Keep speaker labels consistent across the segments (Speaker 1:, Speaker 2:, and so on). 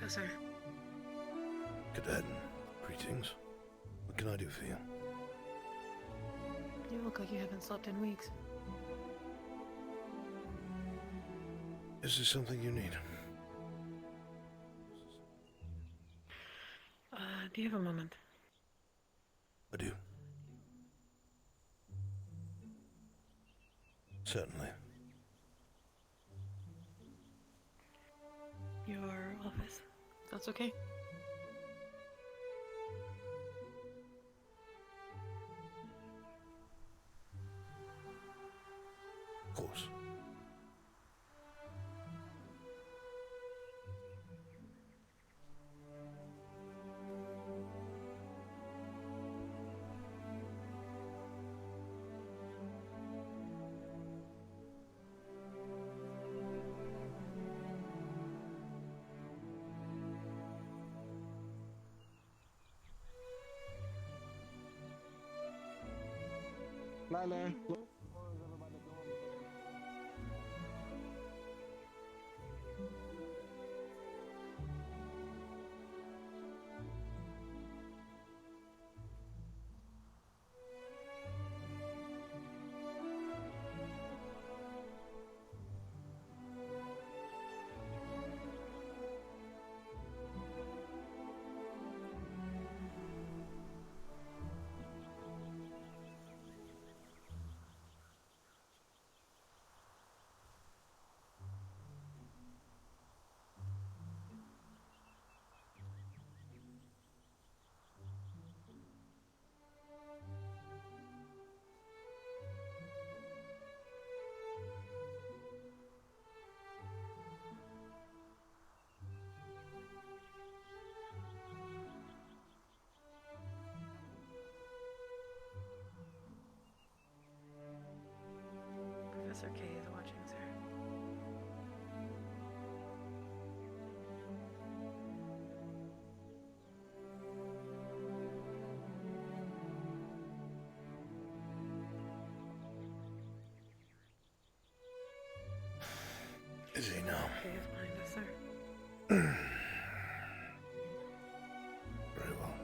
Speaker 1: Professor.
Speaker 2: Cadet, greetings. What can I do for you?
Speaker 1: You look like you haven't slept in weeks.
Speaker 2: Is there something you need?
Speaker 1: Do you have a moment?
Speaker 2: I do. Certainly.
Speaker 1: Your office. That's okay?
Speaker 2: Of course.
Speaker 3: Lila.
Speaker 1: Professor K is watching, sir.
Speaker 2: Is he now?
Speaker 1: K is behind us, sir.
Speaker 2: Very well.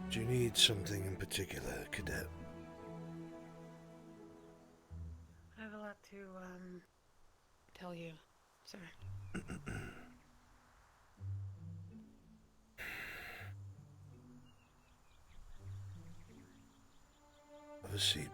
Speaker 2: Do you need something in particular, Cadet?
Speaker 1: I have a lot to, tell you, sir.
Speaker 2: Have a seat.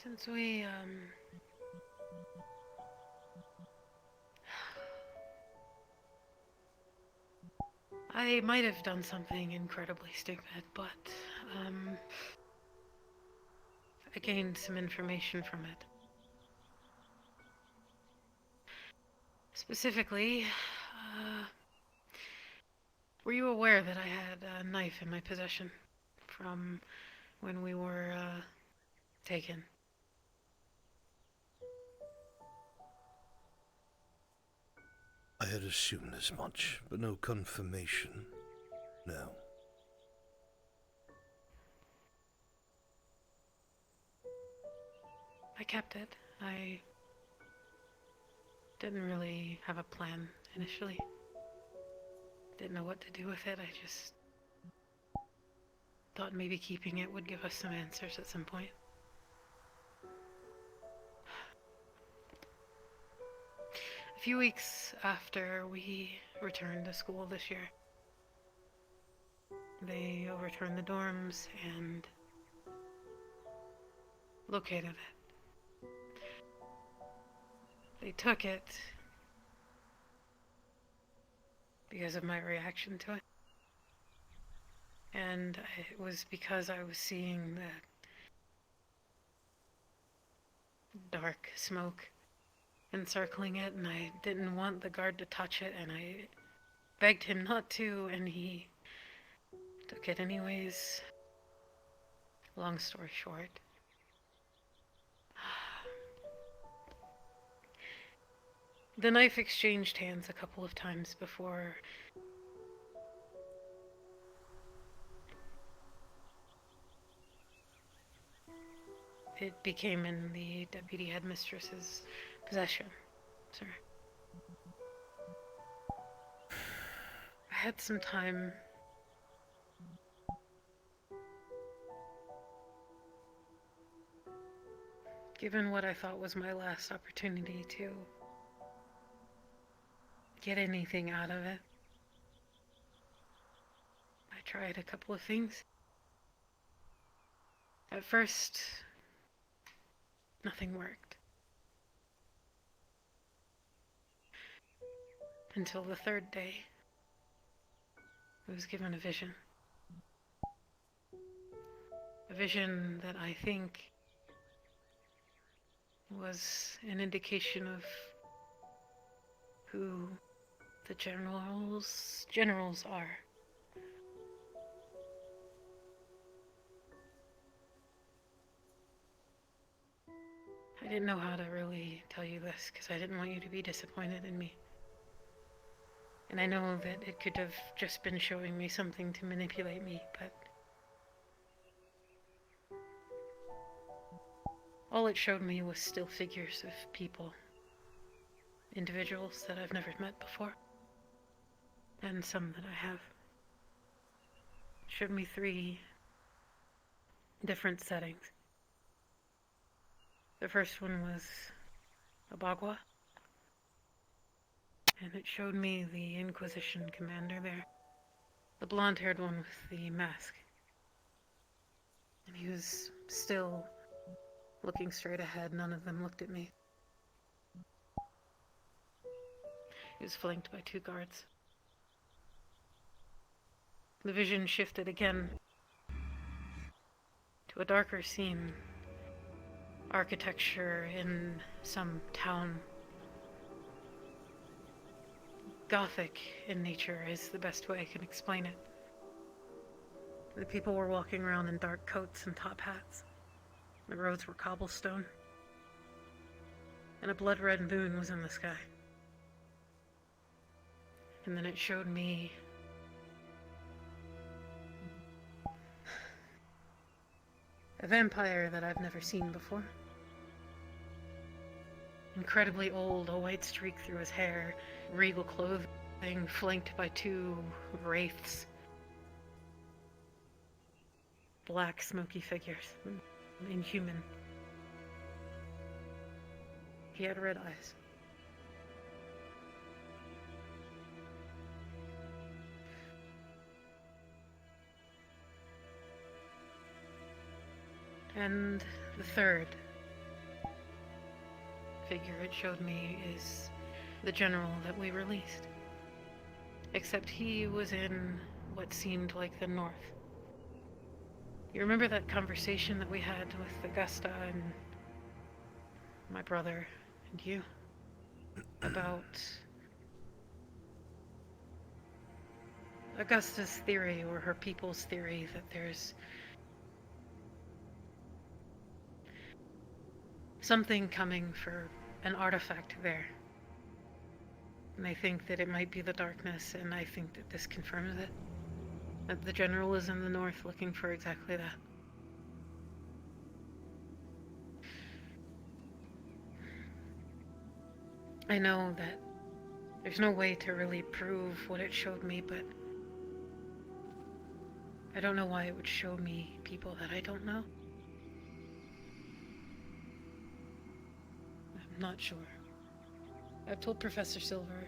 Speaker 1: Since we, I might have done something incredibly stupid, but, I gained some information from it. Specifically, were you aware that I had a knife in my possession from when we were, taken?
Speaker 2: I had assumed as much, but no confirmation. No.
Speaker 1: I kept it. I didn't really have a plan initially. Didn't know what to do with it. I just thought maybe keeping it would give us some answers at some point. A few weeks after we returned to school this year, they overturned the dorms and located it. They took it because of my reaction to it. And it was because I was seeing the dark smoke encircling it, and I didn't want the guard to touch it, and I begged him not to, and he took it anyways. Long story short, the knife exchanged hands a couple of times before it became in the deputy headmistress's possession, sir. I had some time given what I thought was my last opportunity to get anything out of it. I tried a couple of things. At first, nothing worked. Until the third day, I was given a vision. A vision that I think was an indication of who the generals are. I didn't know how to really tell you this because I didn't want you to be disappointed in me. And I know that it could have just been showing me something to manipulate me, but all it showed me was still figures of people, individuals that I've never met before, and some that I have. It showed me 3 different settings. The first one was a Bagua, and it showed me the Inquisition commander there, the blonde-haired one with the mask. And he was still looking straight ahead. None of them looked at me. He was flanked by 2 guards. The vision shifted again to a darker scene. Architecture in some town. Gothic in nature is the best way I can explain it. The people were walking around in dark coats and top hats. The roads were cobblestone. And a blood-red moon was in the sky. And then it showed me a vampire that I've never seen before. Incredibly old, a white streak through his hair, regal clothing, flanked by 2 wraiths. Black, smoky figures. Inhuman. He had red eyes. And the third figure it showed me is the general that we released. Except he was in what seemed like the north. You remember that conversation that we had with Augusta and my brother and you? About Augusta's theory, or her people's theory, that there's something coming for an artifact there. And they think that it might be the darkness, and I think that this confirms it. That the general is in the north looking for exactly that. I know that there's no way to really prove what it showed me, but I don't know why it would show me people that I don't know. I'm not sure. I've told Professor Silver.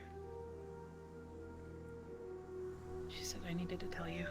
Speaker 1: She said I needed to tell you.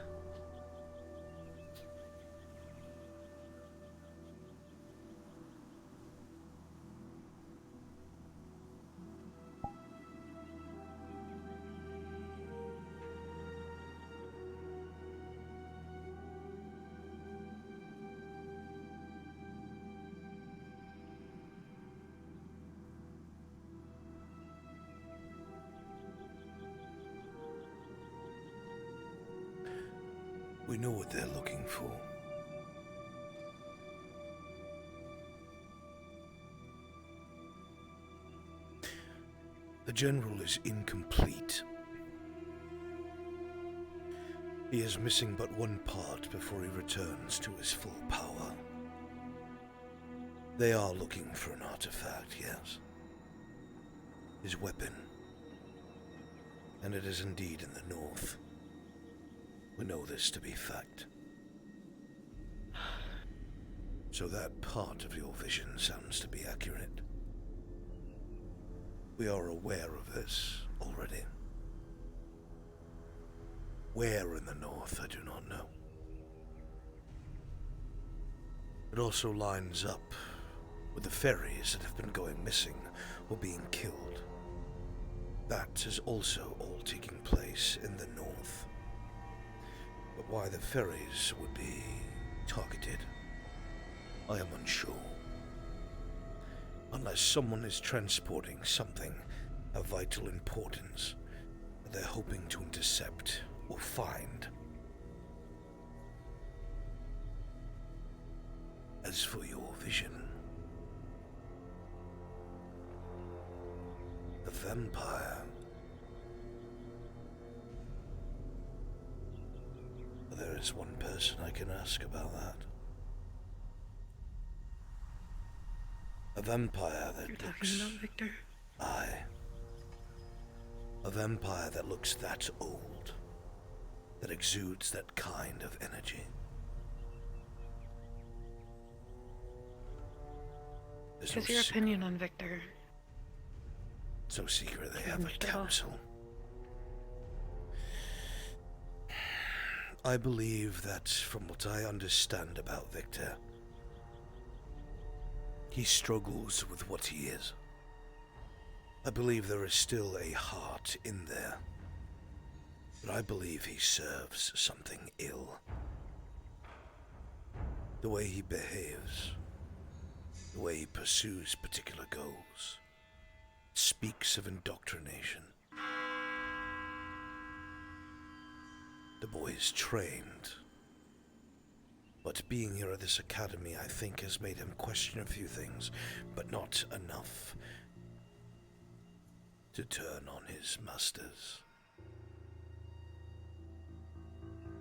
Speaker 2: We know what they're looking for. The General is incomplete. He is missing but one part before he returns to his full power. They are looking for an artifact, yes. His weapon. And it is indeed in the north. We know this to be fact. So that part of your vision sounds to be accurate. We are aware of this already. Where in the north, I do not know. It also lines up with the ferries that have been going missing or being killed. That is also all taking place in the north. But why the ferries would be targeted, I am unsure. Unless someone is transporting something of vital importance that they're hoping to intercept or find. As for your vision, the vampire. There is one person I can ask about that. A vampire that
Speaker 1: You're
Speaker 2: looks...
Speaker 1: talking about Victor?
Speaker 2: Aye. A vampire that looks that old, that exudes that kind of energy. There's
Speaker 1: What's your opinion on Victor?
Speaker 2: It's no secret they have a council. I believe that, from what I understand about Victor, he struggles with what he is. I believe there is still a heart in there, but I believe he serves something ill. The way he behaves, the way he pursues particular goals, speaks of indoctrination. The boy is trained, but being here at this academy, I think, has made him question a few things, but not enough to turn on his masters.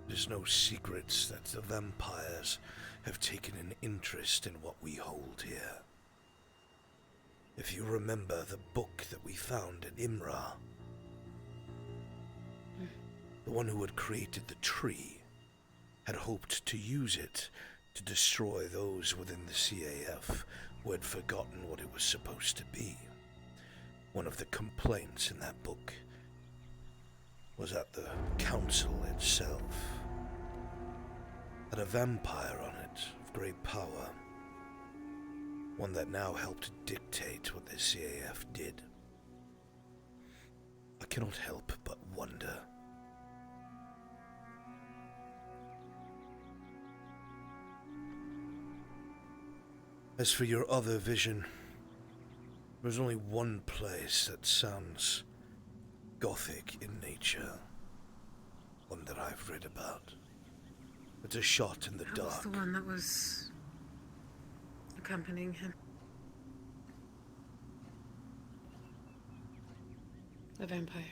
Speaker 2: There's no secrets that the vampires have taken an interest in what we hold here. If you remember the book that we found in Imra, the one who had created the tree had hoped to use it to destroy those within the CAF who had forgotten what it was supposed to be. One of the complaints in that book was that the council itself had a vampire on it of great power, one that now helped dictate what the CAF did. I cannot help but wonder. As for your other vision, there's only one place that sounds gothic in nature, one that I've read about. It's a shot in the dark.
Speaker 1: That was the one that was accompanying him. The vampire.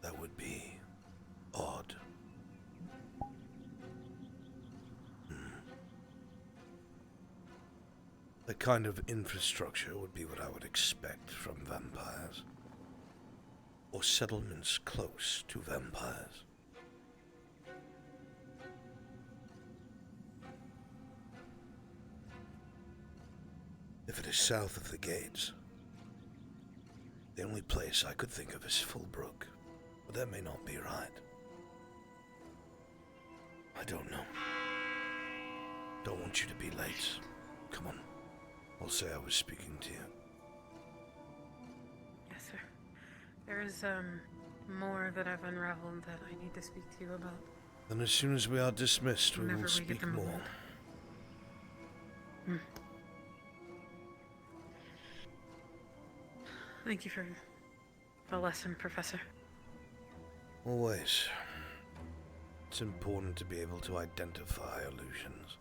Speaker 2: That would be odd. The kind of infrastructure would be what I would expect from vampires. Or settlements close to vampires. If it is south of the gates, the only place I could think of is Fullbrook. But that may not be right. I don't know. Don't want you to be late. Come on. I'll say I was speaking to you.
Speaker 1: Yes, sir. There is, more that I've unraveled that I need to speak to you about.
Speaker 2: Then as soon as we are dismissed, we
Speaker 1: Whenever
Speaker 2: will
Speaker 1: we get
Speaker 2: speak
Speaker 1: the
Speaker 2: more.
Speaker 1: moment. Thank you for the lesson, Professor.
Speaker 2: Always. It's important to be able to identify illusions.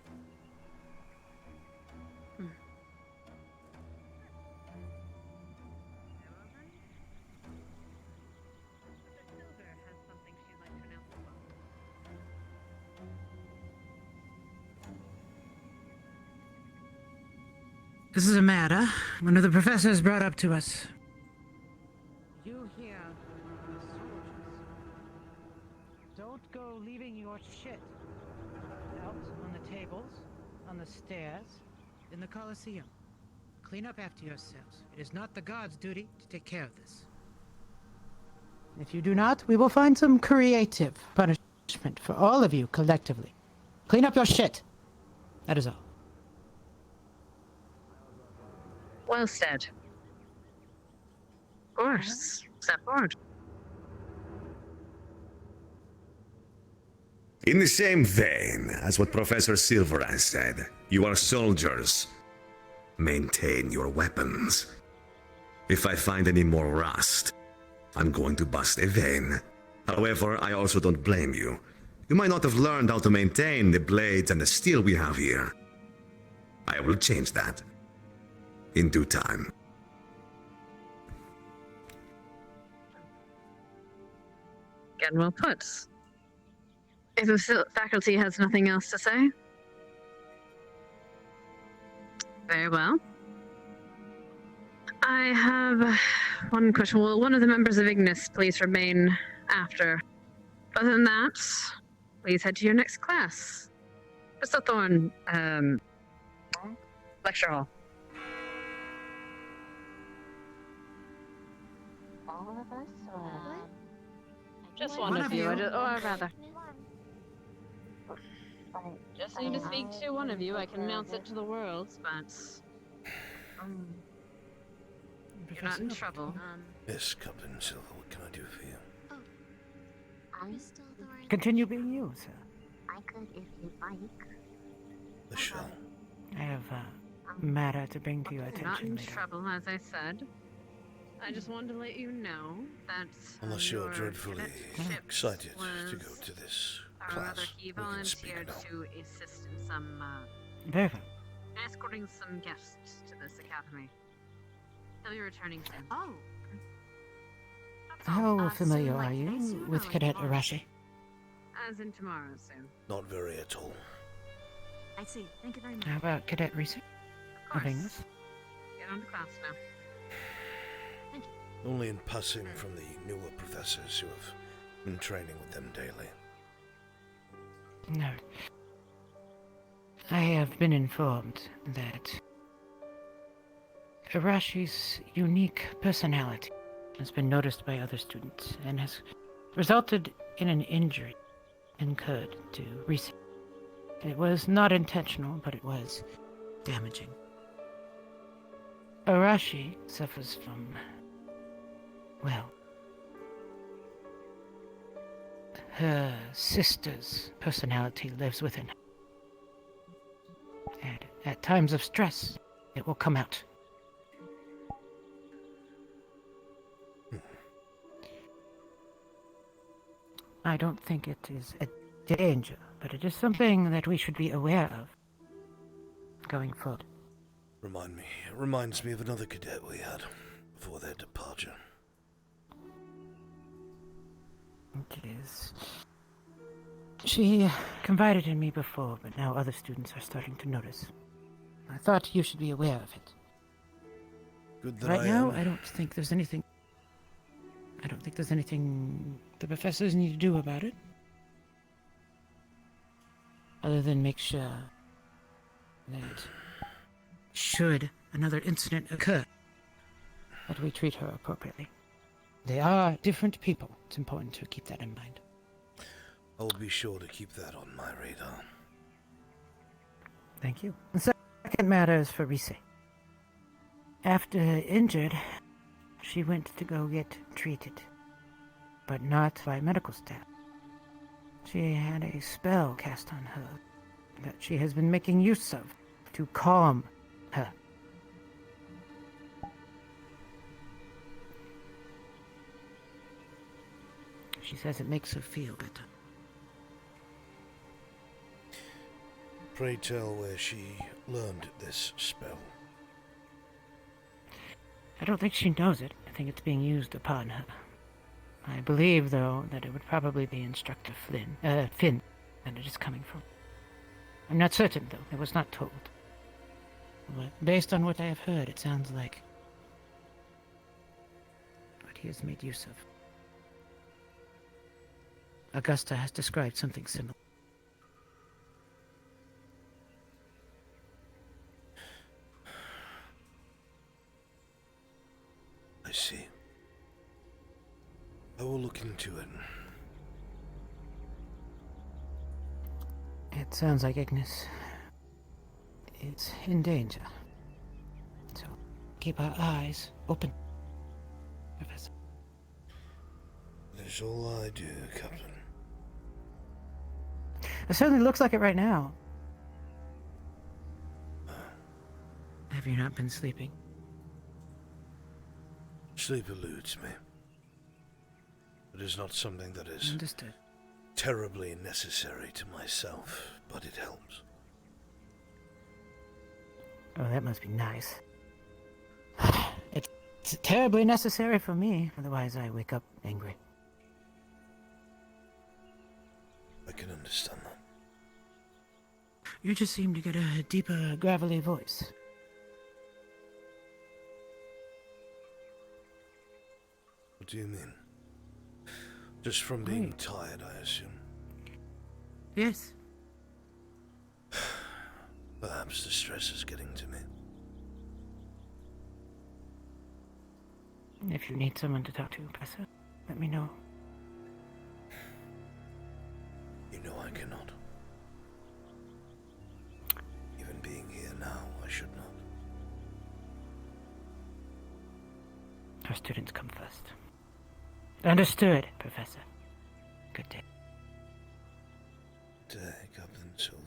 Speaker 4: This is a matter one of the professors brought up to us. You here, soldiers, don't go leaving your shit out on the tables, on the stairs, in the Colosseum. Clean up after yourselves. It is not the guards' duty to take care of this. If you do not, we will find some creative punishment for all of you collectively. Clean up your shit. That is all.
Speaker 5: Well said. Of course. Step forward.
Speaker 6: In the same vein as what Professor Silver has said, you are soldiers. Maintain your weapons. If I find any more rust, I'm going to bust a vein. However, I also don't blame you. You might not have learned how to maintain the blades and the steel we have here. I will change that. In due time.
Speaker 5: Again, well put. If the faculty has nothing else to say. Very well. I have one question. Will one of the members of Ignis please remain after? Other than that, please head to your next class. Mr. Thorne, lecture hall.
Speaker 7: All of us, or
Speaker 5: Just
Speaker 4: One
Speaker 5: one
Speaker 4: of
Speaker 5: of you,
Speaker 4: you.
Speaker 5: or rather,
Speaker 7: But
Speaker 5: just need to speak to one of you. I can announce it to the world, but you're not in trouble.
Speaker 2: Yes, Captain Silver, what can I do for you?
Speaker 7: I'm
Speaker 4: Continue being you, sir.
Speaker 7: I could if you'd like.
Speaker 2: The shell.
Speaker 4: I have a matter to bring to your
Speaker 5: Not
Speaker 4: attention
Speaker 5: in
Speaker 4: later.
Speaker 5: trouble, as I said. I just wanted to let you know that
Speaker 2: Unless you're
Speaker 5: your
Speaker 2: dreadfully
Speaker 5: cadetship
Speaker 2: excited to go
Speaker 5: was,
Speaker 2: to this
Speaker 5: or rather,
Speaker 2: class,
Speaker 5: he
Speaker 2: we can speak
Speaker 5: volunteered
Speaker 2: now.
Speaker 5: to assist in some
Speaker 4: Very well.
Speaker 5: escorting some guests to this academy. He'll be returning soon.
Speaker 7: Oh,
Speaker 5: That's all.
Speaker 4: How
Speaker 7: so
Speaker 4: familiar
Speaker 7: like
Speaker 4: are you
Speaker 7: next year
Speaker 4: with
Speaker 7: or
Speaker 4: Cadet
Speaker 7: tomorrow?
Speaker 4: Arashi?
Speaker 5: As in tomorrow soon.
Speaker 2: Not very at all.
Speaker 7: I see. Thank you very much.
Speaker 4: How about Cadet Research?
Speaker 5: Of
Speaker 4: Of
Speaker 5: course.
Speaker 4: Ignis?
Speaker 5: Get on to class now.
Speaker 2: Only in passing from the newer professors who have been training with them daily.
Speaker 4: No. I have been informed that Arashi's unique personality has been noticed by other students and has resulted in an injury incurred to Reese. It was not intentional, but it was damaging. Arashi suffers from, well, her sister's personality lives within her. And at times of stress, it will come out. I don't think it is a danger, but it is something that we should be aware of going forward.
Speaker 2: It reminds me of another cadet we had before their departure.
Speaker 4: It is. She confided in me before, but now other students are starting to notice. I thought you should be aware of it.
Speaker 2: Good that
Speaker 4: Right
Speaker 2: I
Speaker 4: now,
Speaker 2: am.
Speaker 4: I don't think there's anything the professors need to do about it. Other than make sure that should another incident occur, that we treat her appropriately. They are different people. It's important to keep that in mind.
Speaker 2: I will be sure to keep that on my radar.
Speaker 4: Thank you. The second matter is for Rise. After injured, she went to go get treated, but not by medical staff. She had a spell cast on her that she has been making use of to calm her. She says it makes her feel better.
Speaker 2: Pray tell where she learned this spell.
Speaker 4: I don't think she knows it. I think it's being used upon her. I believe, though, that it would probably be Instructor Finn that it is coming from. I'm not certain, though. I was not told. But based on what I have heard, it sounds like what he has made use of. Augusta has described something similar.
Speaker 2: I see. I will look into it.
Speaker 4: It sounds like Ignis is in danger. So, keep our eyes open, Professor.
Speaker 2: That is all I do, Captain.
Speaker 4: It certainly looks like it right now. Have you not been sleeping?
Speaker 2: Sleep eludes me. It is not something that is
Speaker 4: Understood.
Speaker 2: terribly necessary to myself, but it helps.
Speaker 4: Oh, that must be nice. It's terribly necessary for me, otherwise I wake up angry.
Speaker 2: I can understand that.
Speaker 4: You just seem to get a deeper, gravelly voice.
Speaker 2: What do you mean? Just from being tired, I assume.
Speaker 4: Yes.
Speaker 2: Perhaps the stress is getting to me.
Speaker 4: If you need someone to talk to, Professor, let me know.
Speaker 2: You know I cannot. Even being here now, I should not.
Speaker 4: Our students come first. Understood, Professor. Good day.
Speaker 2: Day, Captain Silver.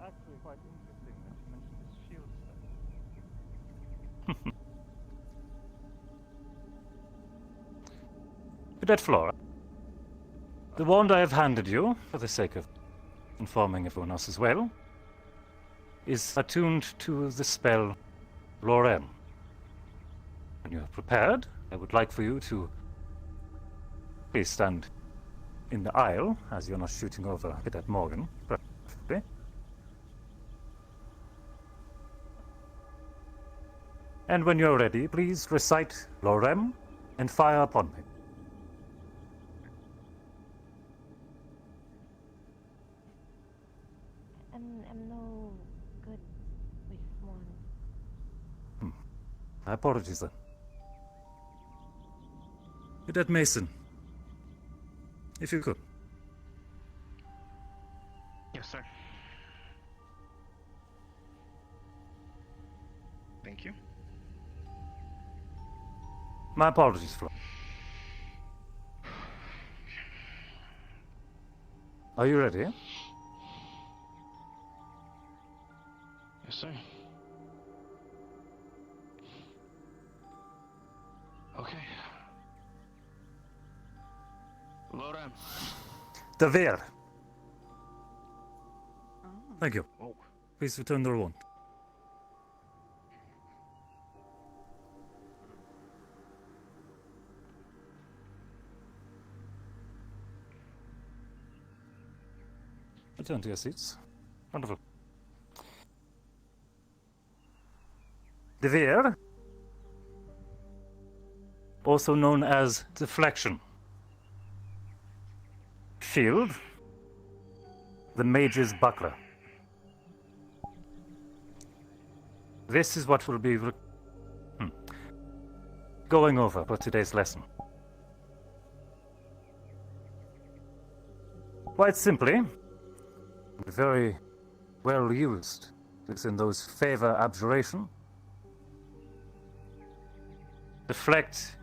Speaker 8: Actually, quite interesting that you mentioned this shield stuff. Cadet Flora, the wand I have handed you, for the sake of informing everyone else as well, is attuned to the spell Lorem. When you are prepared, I would like for you to please stand in the aisle, as you're not shooting over Cadet Morgan, preferably. And when you're ready, please recite Lorem and fire upon me.
Speaker 7: I'm no good with one.
Speaker 8: My apologies then. Cadet Mason, if you could.
Speaker 3: Yes, sir. Thank you.
Speaker 8: My apologies, Flo. Are you ready?
Speaker 3: Yes, sir. Okay. Loran.
Speaker 8: Devere. Thank you.
Speaker 3: Oh.
Speaker 8: Please return the wand. Return to your seats. Wonderful. Devere, also known as deflection. Shield, the mage's buckler. This is what we'll be going over for today's lesson. Quite simply, very well used within those favor abjuration. Deflect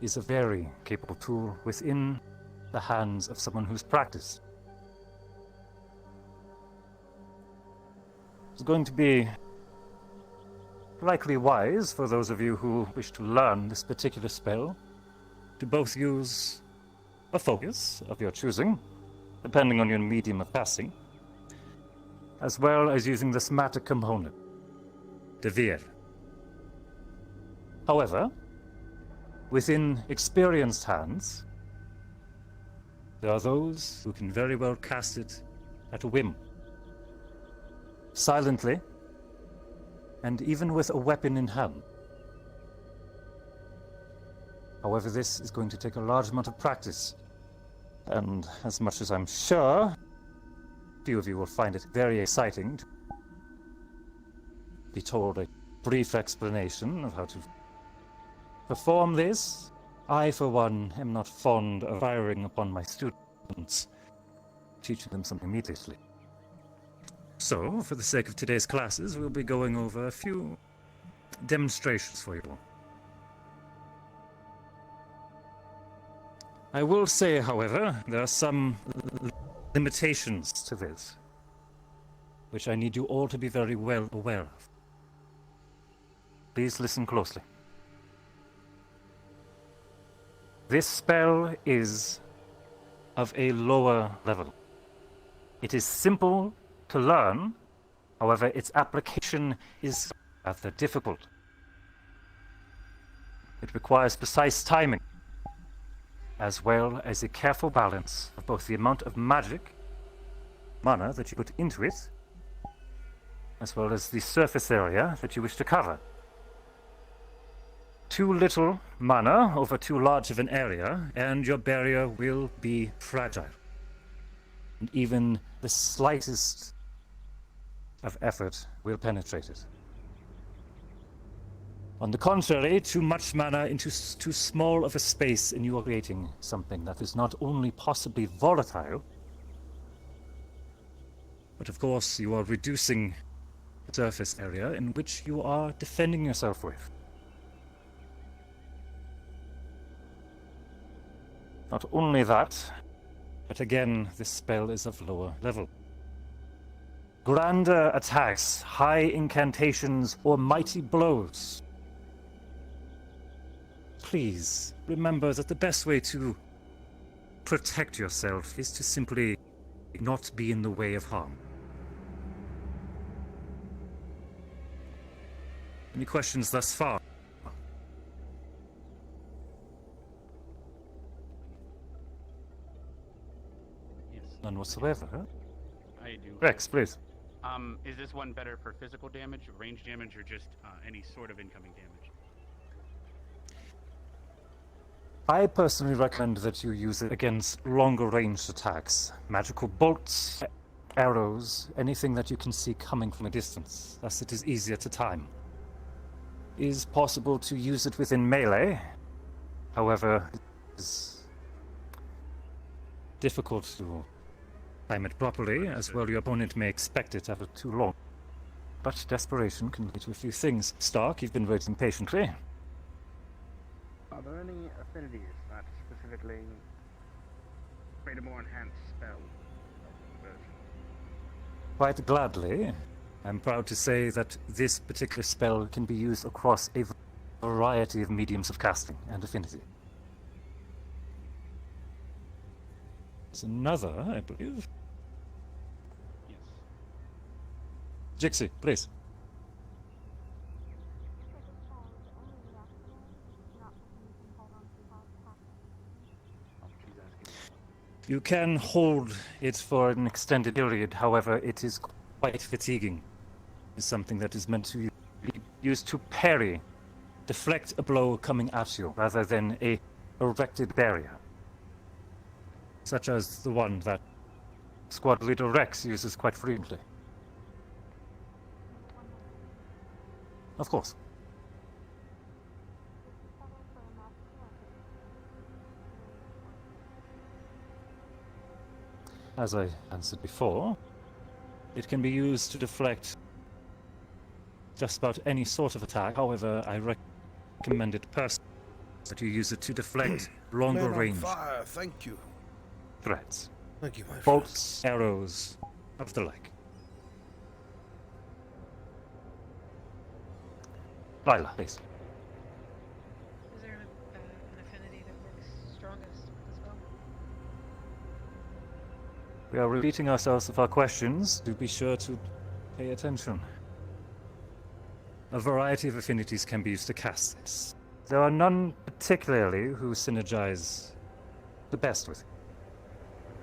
Speaker 8: is a very capable tool within the hands of someone who's practiced. It's going to be likely wise for those of you who wish to learn this particular spell to both use a focus of your choosing, depending on your medium of casting, as well as using the somatic component, Devere. However, within experienced hands, there are those who can very well cast it at a whim, silently, and even with a weapon in hand. However, this is going to take a large amount of practice, and as much as I'm sure few of you will find it very exciting to be told a brief explanation of how to perform this, I, for one, am not fond of firing upon my students, teaching them something immediately. So, for the sake of today's classes, we'll be going over a few demonstrations for you. I will say, however, there are some limitations to this, which I need you all to be very well aware of. Please listen closely. This spell is of a lower level. It is simple to learn, however, its application is rather difficult. It requires precise timing, as well as a careful balance of both the amount of magic, mana, that you put into it, as well as the surface area that you wish to cover. Too little mana over too large of an area, and your barrier will be fragile. And even the slightest of effort will penetrate it. On the contrary, too much mana into too small of a space, and you are creating something that is not only possibly volatile, but of course you are reducing the surface area in which you are defending yourself with. Not only that, but again, this spell is of lower level. Grander attacks, high incantations, or mighty blows. Please remember that the best way to protect yourself is to simply not be in the way of harm. Any questions thus far?
Speaker 9: Yes,
Speaker 8: None whatsoever, huh?
Speaker 9: I do.
Speaker 8: Rex, please.
Speaker 9: Is this one better for physical damage, range damage, or just any sort of incoming damage?
Speaker 8: I personally recommend that you use it against longer ranged attacks. Magical bolts, arrows, anything that you can see coming from a distance, thus it is easier to time. It is possible to use it within melee, however, it is difficult to time it properly, as well your opponent may expect it after too long. But desperation can lead to a few things. Stark, you've been waiting patiently.
Speaker 3: Are there any affinities that specifically create a more enhanced spell version?
Speaker 8: Quite gladly. I'm proud to say that this particular spell can be used across a variety of mediums of casting and affinity. There's another, I believe.
Speaker 9: Yes.
Speaker 8: Jixie, please.
Speaker 9: She's asking.
Speaker 8: You can hold it for an extended period, however, it is quite fatiguing. It's something that is meant to be used to parry, deflect a blow coming at you, rather than a erected barrier. Such as the one that Squad Leader Rex uses quite frequently. Of course. As I answered before, it can be used to deflect just about any sort of attack. However, I recommend it personally that you use it to deflect longer
Speaker 2: Man on
Speaker 8: range
Speaker 2: fire, thank you.
Speaker 8: threats.
Speaker 2: Thank you, my friend.
Speaker 8: Bolts, arrows, of the like. Lila, please.
Speaker 1: Is there an affinity that works strongest with the spell?
Speaker 8: We are repeating ourselves with our questions. Do be sure to pay attention. A variety of affinities can be used to cast this. There are none particularly who synergize the best with it.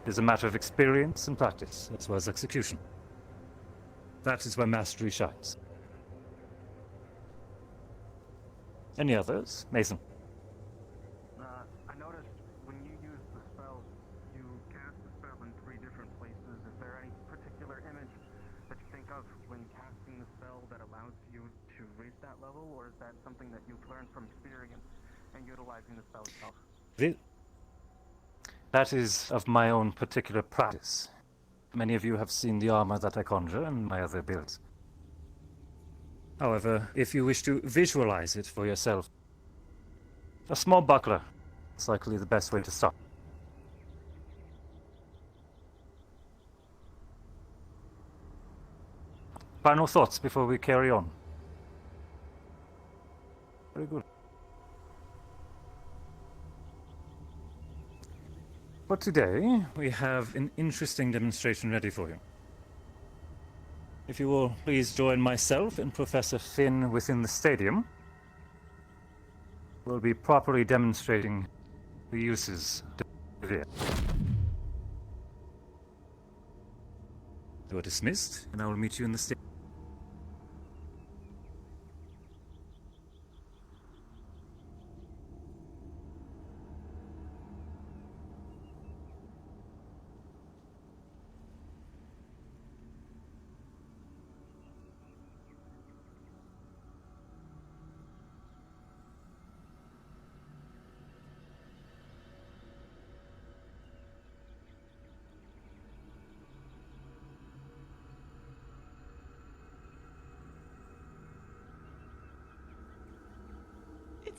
Speaker 8: It is a matter of experience and practice, as well as execution. That is where mastery shines. Any others? Mason.
Speaker 3: I noticed when you use the spell, you cast the spell in 3 different places. Is there any particular image that you think of when casting the spell that allows you to reach that level, or is that something that you've learned from experience and utilizing the spell itself?
Speaker 8: That is of my own particular practice. Many of you have seen the armor that I conjure and my other builds. However, if you wish to visualize it for yourself, a small buckler is likely the best way to start. Final thoughts before we carry on? Very good. For today, we have an interesting demonstration ready for you. If you will please join myself and Professor Finn within the stadium, we'll be properly demonstrating the uses of it. You are dismissed, and I will meet you in the stadium.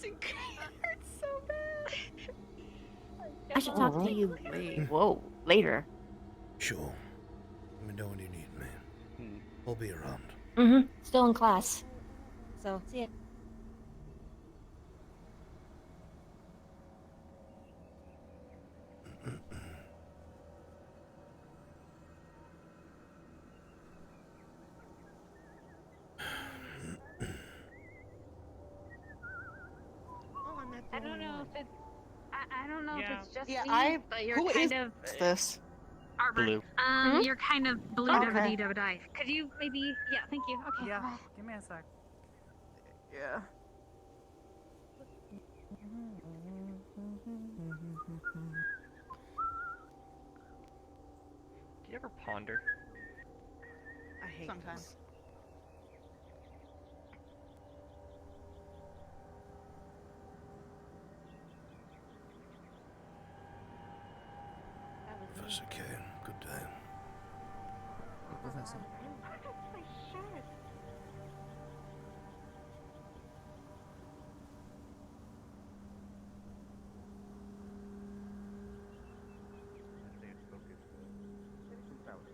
Speaker 1: It hurts so bad.
Speaker 7: I should talk to you. Whoa, later.
Speaker 2: Sure. Let me know when you need me. I'll be around.
Speaker 7: Mm-hmm. Still in class. So, see ya.
Speaker 5: I don't know if it's. I don't know if it's just
Speaker 10: Yeah,
Speaker 5: me, but you're
Speaker 10: who
Speaker 5: kind
Speaker 10: is
Speaker 5: of.
Speaker 10: this?
Speaker 5: Arbor.
Speaker 9: Blue.
Speaker 5: You're kind of blue
Speaker 10: Okay.
Speaker 5: die. Could you maybe? Yeah, thank you. Okay.
Speaker 4: Yeah,
Speaker 5: bye.
Speaker 4: give me a sec. Yeah.
Speaker 11: Do you ever ponder?
Speaker 10: I hate
Speaker 4: Sometimes.
Speaker 10: this.
Speaker 2: Professor Kane, good day.
Speaker 4: Professor.
Speaker 7: My shirt.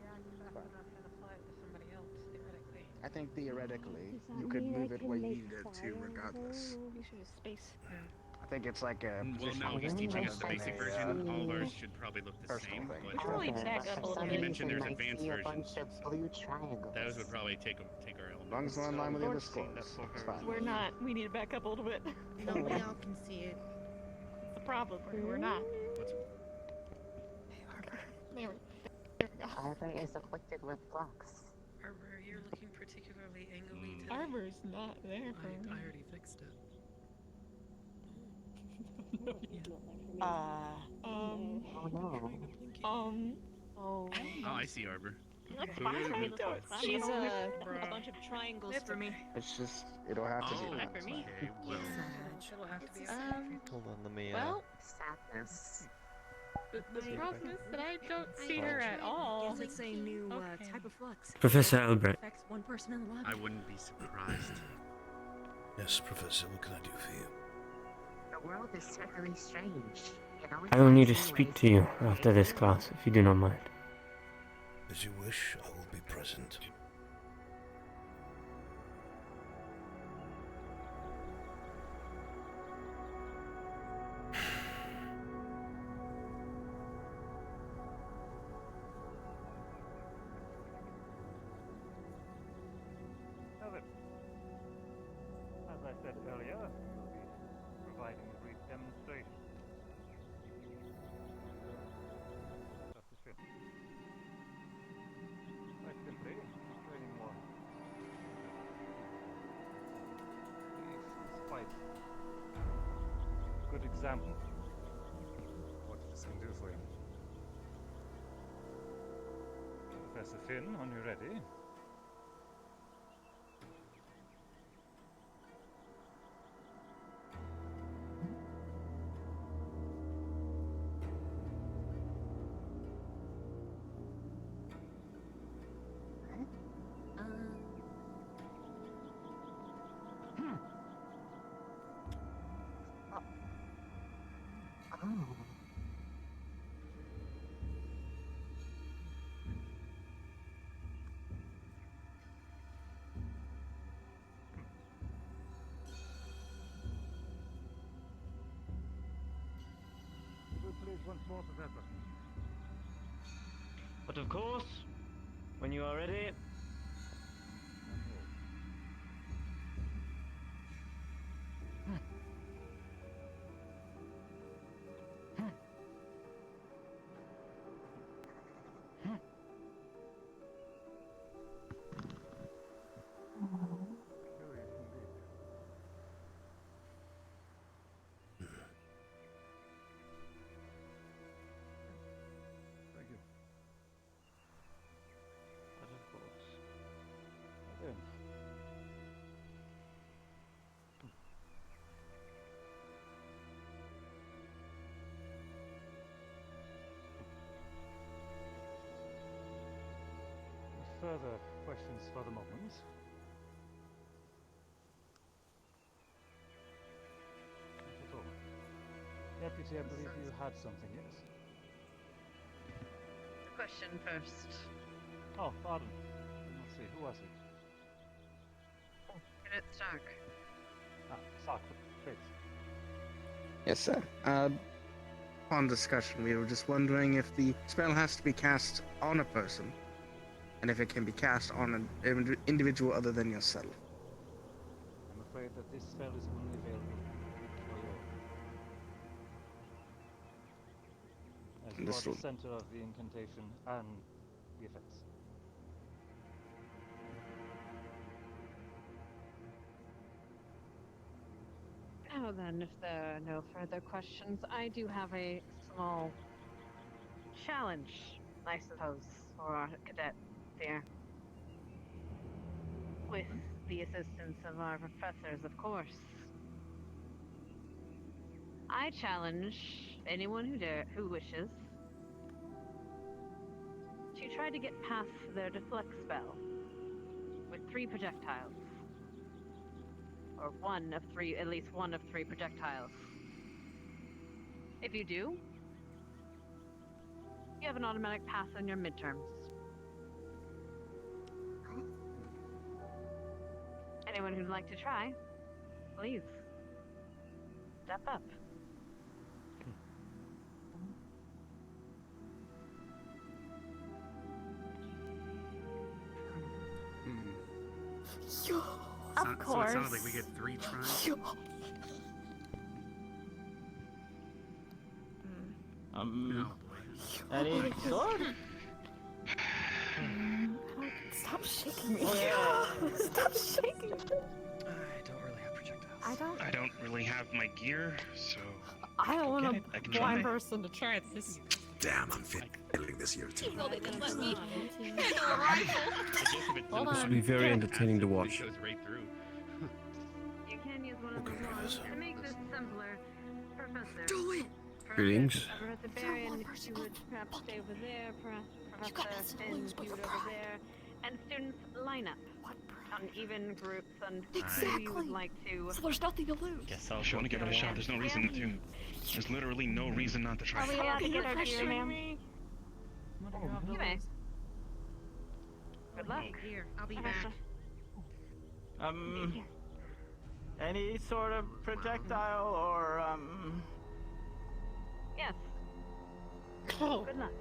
Speaker 1: Yeah, because I'm not going to fly it to somebody else, theoretically.
Speaker 3: think theoretically you could move it where you needed it to, regardless.
Speaker 10: You should have space.
Speaker 3: I think it's like a
Speaker 9: Well,
Speaker 3: position.
Speaker 9: no, he's teaching us the
Speaker 3: from
Speaker 9: basic
Speaker 3: a,
Speaker 9: version. All of ours should probably look the
Speaker 3: personal
Speaker 9: same.
Speaker 3: thing.
Speaker 10: We should probably back up a little
Speaker 9: You
Speaker 10: bit.
Speaker 9: mentioned there's advanced versions. So those would probably take our
Speaker 3: As long as we're in line with the other scores, it's fine.
Speaker 10: We're not. We need to back up a little bit.
Speaker 7: No, we all can see it.
Speaker 10: That's the problem. We're not.
Speaker 9: What's
Speaker 10: There we go.
Speaker 11: Arbor is afflicted with flux.
Speaker 1: Arbor, you're looking particularly angry today.
Speaker 10: Arbor's not there for me.
Speaker 12: I already fixed it.
Speaker 11: Oh no.
Speaker 10: Oh.
Speaker 9: Oh, I see Arbor.
Speaker 10: That's fine. I don't. She's a bunch of triangles for me.
Speaker 3: It's just, it'll have to
Speaker 9: Oh,
Speaker 3: be.
Speaker 10: Not for me.
Speaker 9: okay, well,
Speaker 1: It'll have to be.
Speaker 12: Hold on, let me.
Speaker 10: Well,
Speaker 11: Sadness.
Speaker 10: the problem is that I don't see her at all.
Speaker 7: Guess it's a new
Speaker 10: Okay.
Speaker 7: type of flux.
Speaker 13: Professor Albrecht.
Speaker 7: Affects one person in the lab.
Speaker 9: I wouldn't be surprised.
Speaker 2: Yes, Professor, what can I do for you?
Speaker 11: The world is certainly strange.
Speaker 13: I will need to speak to you after this class, if you do not mind.
Speaker 2: As you wish, I will be present.
Speaker 8: Now then, as I said earlier, we'll be providing a brief demonstration. Dr. Finn. Quite simply, training one. This is quite a good example of what this can do for you. Professor Finn, when you're ready.
Speaker 11: Oh.
Speaker 8: Please, once more, Professor.
Speaker 14: But of course, when you are ready.
Speaker 8: Curious indeed. Thank you.
Speaker 14: But of course.
Speaker 8: Then. Further questions for the moment? Not at all. Deputy, I believe you had something, yes?
Speaker 5: Question first.
Speaker 8: Oh, pardon. Let's see, who was it?
Speaker 5: Cadet Stark.
Speaker 8: Ah, Sark, please.
Speaker 3: Yes, sir. Upon discussion, we were just wondering if the spell has to be cast on a person, and if it can be cast on an individual other than yourself.
Speaker 8: I'm afraid that this spell is only available for you. As you are the
Speaker 3: Understood.
Speaker 8: center of the incantation and the effects.
Speaker 5: Now then, if there are no further questions, I do have a small challenge, I suppose, for our cadet here. With the assistance of our professors, of course. I challenge anyone who wishes to try to get past their deflect spell with 3 projectiles. Or one of 3, at least one of 3 projectiles. If you do, you have an automatic pass on your midterms. anyone who'd like to try, please step up.
Speaker 9: Of course. So it sounds like we get 3 tries.
Speaker 14: No.
Speaker 9: boy.
Speaker 14: Any sword?
Speaker 7: Stop shaking me.
Speaker 14: Yeah.
Speaker 7: Stop shaking me.
Speaker 12: I don't really have projectiles.
Speaker 9: I don't really have my gear, so.
Speaker 7: I don't want
Speaker 9: I
Speaker 7: a
Speaker 9: can
Speaker 7: blind
Speaker 9: try.
Speaker 7: person to try this.
Speaker 6: Damn, I'm feeling this year too.
Speaker 10: Well, they didn't let me.
Speaker 7: Hold
Speaker 13: This
Speaker 7: on.
Speaker 13: will be very entertaining to
Speaker 9: It
Speaker 13: watch.
Speaker 9: goes right through.
Speaker 5: You can use one of the
Speaker 2: Okay,
Speaker 5: wands
Speaker 2: Professor.
Speaker 5: to make this simpler. Professor.
Speaker 7: Do it.
Speaker 13: Greetings.
Speaker 5: Professor Baron, you would perhaps stay over there. Professor Finn, you would over there. And students line up on even groups on who you would
Speaker 7: Exactly.
Speaker 5: like to.
Speaker 7: So there's nothing to lose.
Speaker 12: Guess I'll
Speaker 9: If you want to give it a shot, there's no reason not to. There's literally no reason not to try.
Speaker 5: Are we allowed to get our gear,
Speaker 7: pressuring
Speaker 5: ma'am?
Speaker 7: me.
Speaker 5: You may. Good luck.
Speaker 1: Here, I'll be
Speaker 5: Professor.
Speaker 1: back.
Speaker 14: Any sort of projectile or
Speaker 5: Yes.
Speaker 1: Oh.
Speaker 5: Good luck.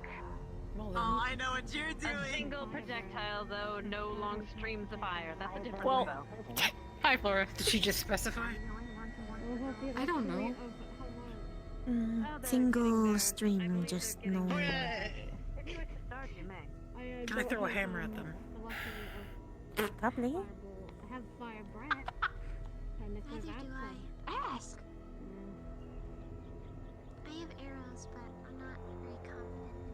Speaker 1: Well,
Speaker 7: Oh, I know what you're
Speaker 5: A
Speaker 7: doing.
Speaker 5: single projectile, though, no long streams of fire. That's a different
Speaker 1: Well-
Speaker 5: spell.
Speaker 1: Hi, Flora. Did she just specify?
Speaker 7: I don't know.
Speaker 5: Oh, they're
Speaker 11: Single
Speaker 5: getting there. I
Speaker 11: stream,
Speaker 5: believe
Speaker 11: just
Speaker 5: they're getting
Speaker 11: no.
Speaker 5: there. If you wish to start, you may.
Speaker 1: Can I throw a hammer at them?
Speaker 11: Probably.
Speaker 10: I have fire brat.
Speaker 11: Neither do I. Ask. I have arrows, but I'm not very confident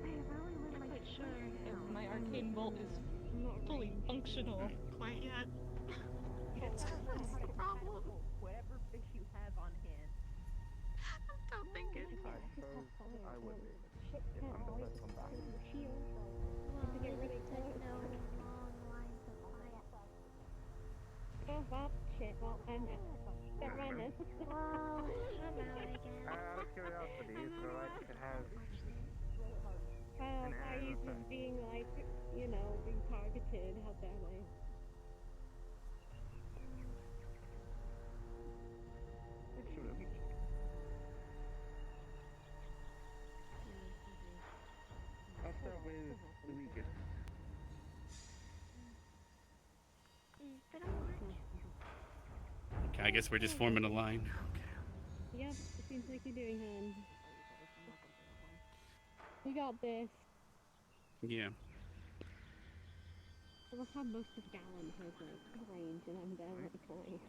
Speaker 11: in my aim.
Speaker 10: I'm not sure if my arcane bolt is fully functional quite yet.
Speaker 11: What's the problem?
Speaker 5: Whatever fish you have on hand.
Speaker 11: I'm still thinking.
Speaker 3: I would be. If I'm the best come back.
Speaker 11: Well, to get rid of no long lines of quiet.
Speaker 10: Oh, well, shit. Well, I'm running.
Speaker 11: Well, I'm out again.
Speaker 3: Out of curiosity, is it alright if it has
Speaker 10: Well,
Speaker 3: an
Speaker 10: are you
Speaker 3: arrow
Speaker 10: just
Speaker 3: effect?
Speaker 10: being like, you know, being targeted? How dare I?
Speaker 3: It shouldn't. I'll start with the weakest.
Speaker 9: Okay, I guess we're just forming a line.
Speaker 10: Yep, it seems like you're doing, hon. We got this.
Speaker 9: Yeah.
Speaker 10: I love how most of Gallon has like range, and I'm down like 20.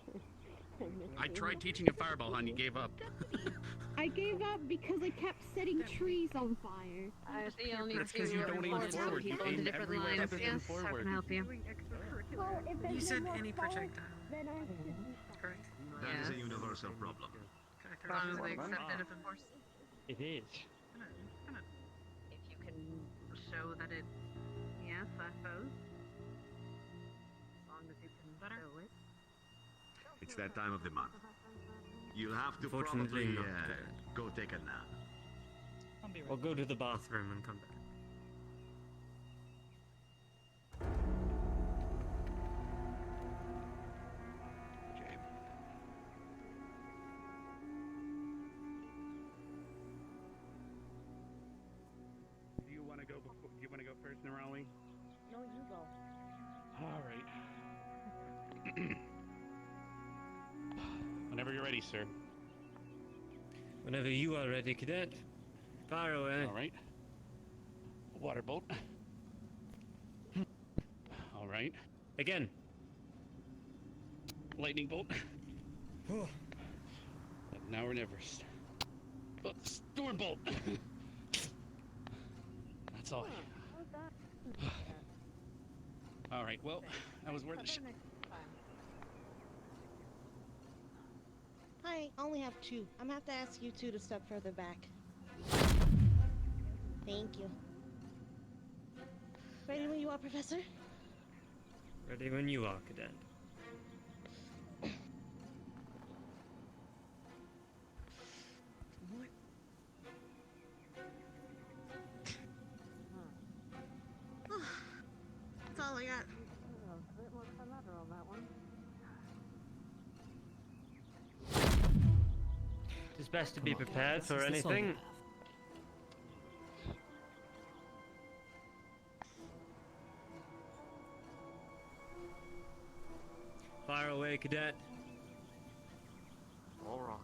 Speaker 9: I tried teaching you fireball, hon. You gave up.
Speaker 10: I gave up because I kept setting trees on fire.
Speaker 5: You'll need
Speaker 9: That's
Speaker 5: to
Speaker 9: 'cause you don't aim
Speaker 5: report
Speaker 9: forward. You
Speaker 5: people
Speaker 9: aim
Speaker 5: into different
Speaker 9: everywhere
Speaker 5: lines.
Speaker 9: other than
Speaker 5: Yes, how
Speaker 9: forward.
Speaker 5: can I help you?
Speaker 10: Well, if there's
Speaker 1: You
Speaker 10: no
Speaker 1: said
Speaker 10: more
Speaker 1: any
Speaker 10: fire,
Speaker 1: projectile,
Speaker 10: then I
Speaker 1: correct?
Speaker 6: That is a
Speaker 5: Yes.
Speaker 6: universal problem.
Speaker 1: Can I
Speaker 5: As
Speaker 1: throw
Speaker 5: long as
Speaker 1: it?
Speaker 5: we accept it, of course.
Speaker 14: it is.
Speaker 5: If you can show that it, yes, I suppose. As long as you can show it.
Speaker 6: It's that time of the month. You'll have to
Speaker 13: Fortunately
Speaker 6: probably
Speaker 13: not.
Speaker 6: go take a nap.
Speaker 13: I'll go to the bathroom and come back.
Speaker 9: Okay. Do you want to go before? Do you want to go first, Nerali?
Speaker 5: No, you go.
Speaker 9: All right. Whenever you're ready, sir.
Speaker 13: Whenever you are ready, cadet. Fire away.
Speaker 9: All right. Water bolt. All right.
Speaker 13: Again.
Speaker 9: Lightning bolt. And now we're never. Storm bolt. That's all. All right. Well, that was worth a shot.
Speaker 15: Hi, I only have 2. I'm gonna have to ask you 2 to step further back. Thank you. Ready when you are, Professor?
Speaker 13: Ready when you are, cadet.
Speaker 15: That's all I got.
Speaker 5: A bit more collateral on that one.
Speaker 13: It's best to be
Speaker 12: Come on,
Speaker 13: prepared
Speaker 12: this
Speaker 13: for
Speaker 12: is the slowly
Speaker 13: anything.
Speaker 12: path.
Speaker 13: Fire away, cadet.
Speaker 14: All right.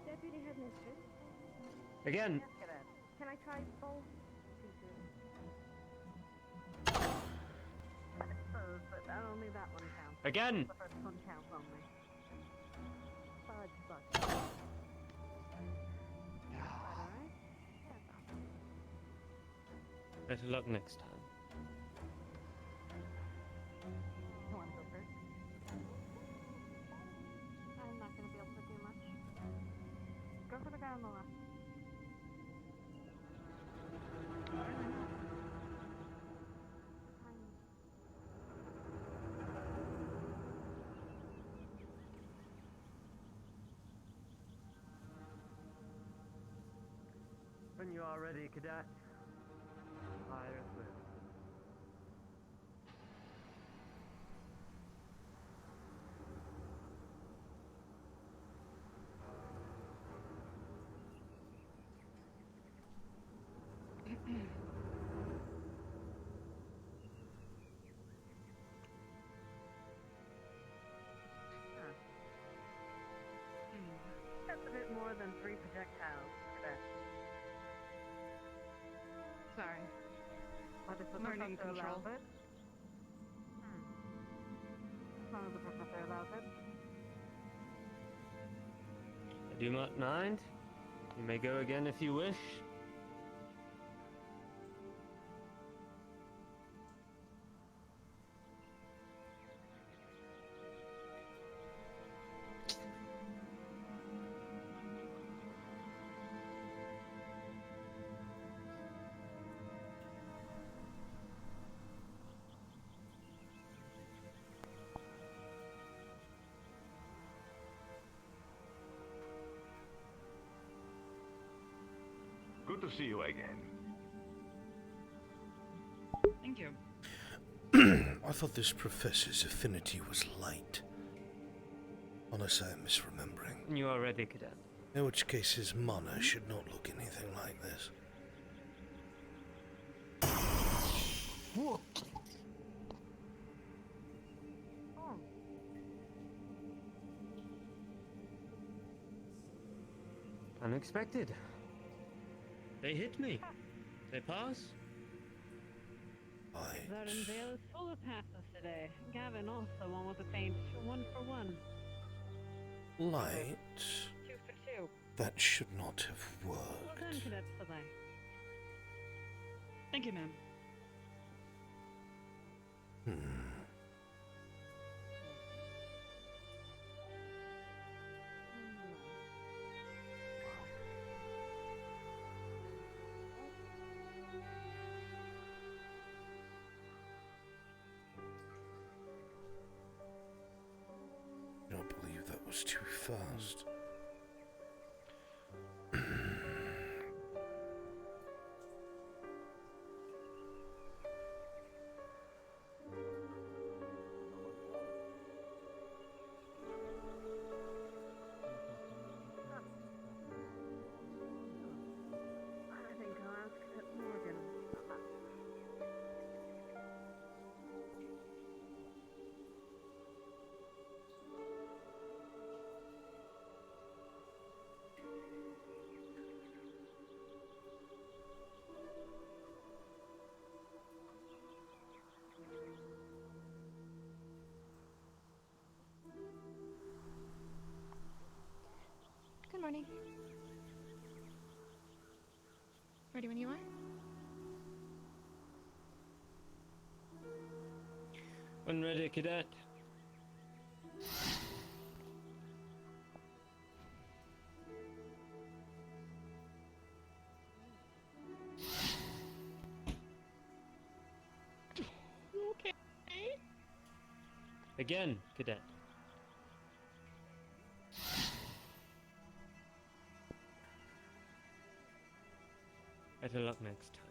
Speaker 5: Deputy Headmistress.
Speaker 13: Again.
Speaker 5: Yes, cadet. Can I try both pieces? I suppose, but only that one counts.
Speaker 13: Again.
Speaker 5: The first one counts only. Fudge, fudge. Alright?
Speaker 13: Better luck next time.
Speaker 5: You want to go first? I'm not going to be able to do much. Go for the guy on the left.
Speaker 14: When you are ready, cadet. Fire at will.
Speaker 5: That's a bit more than 3 projectiles, cadet.
Speaker 1: Sorry.
Speaker 5: But if the
Speaker 1: Learning
Speaker 5: professor
Speaker 1: control.
Speaker 5: allows it. As long as the professor allows it.
Speaker 13: I do not mind. You may go again if you wish.
Speaker 16: Good to see you again.
Speaker 12: Thank you.
Speaker 2: I thought this professor's affinity was light. Unless I am misremembering.
Speaker 13: When you are ready, cadet.
Speaker 2: In which case his mana should not look anything like this.
Speaker 13: Unexpected. They hit me. They pass.
Speaker 5: Vale is full of passes today. Gavin also one with a faint 1 for 1.
Speaker 2: Light?
Speaker 5: 2 for 2.
Speaker 2: That should not have
Speaker 5: Well
Speaker 2: worked.
Speaker 5: done, Cadet Soleil.
Speaker 12: Thank you, ma'am.
Speaker 2: I don't believe that was too fast.
Speaker 5: I think I'll ask Cadet Morgan.
Speaker 11: Good morning. Ready when you are?
Speaker 13: When ready, cadet.
Speaker 10: Okay.
Speaker 13: Again, cadet. Better luck next time.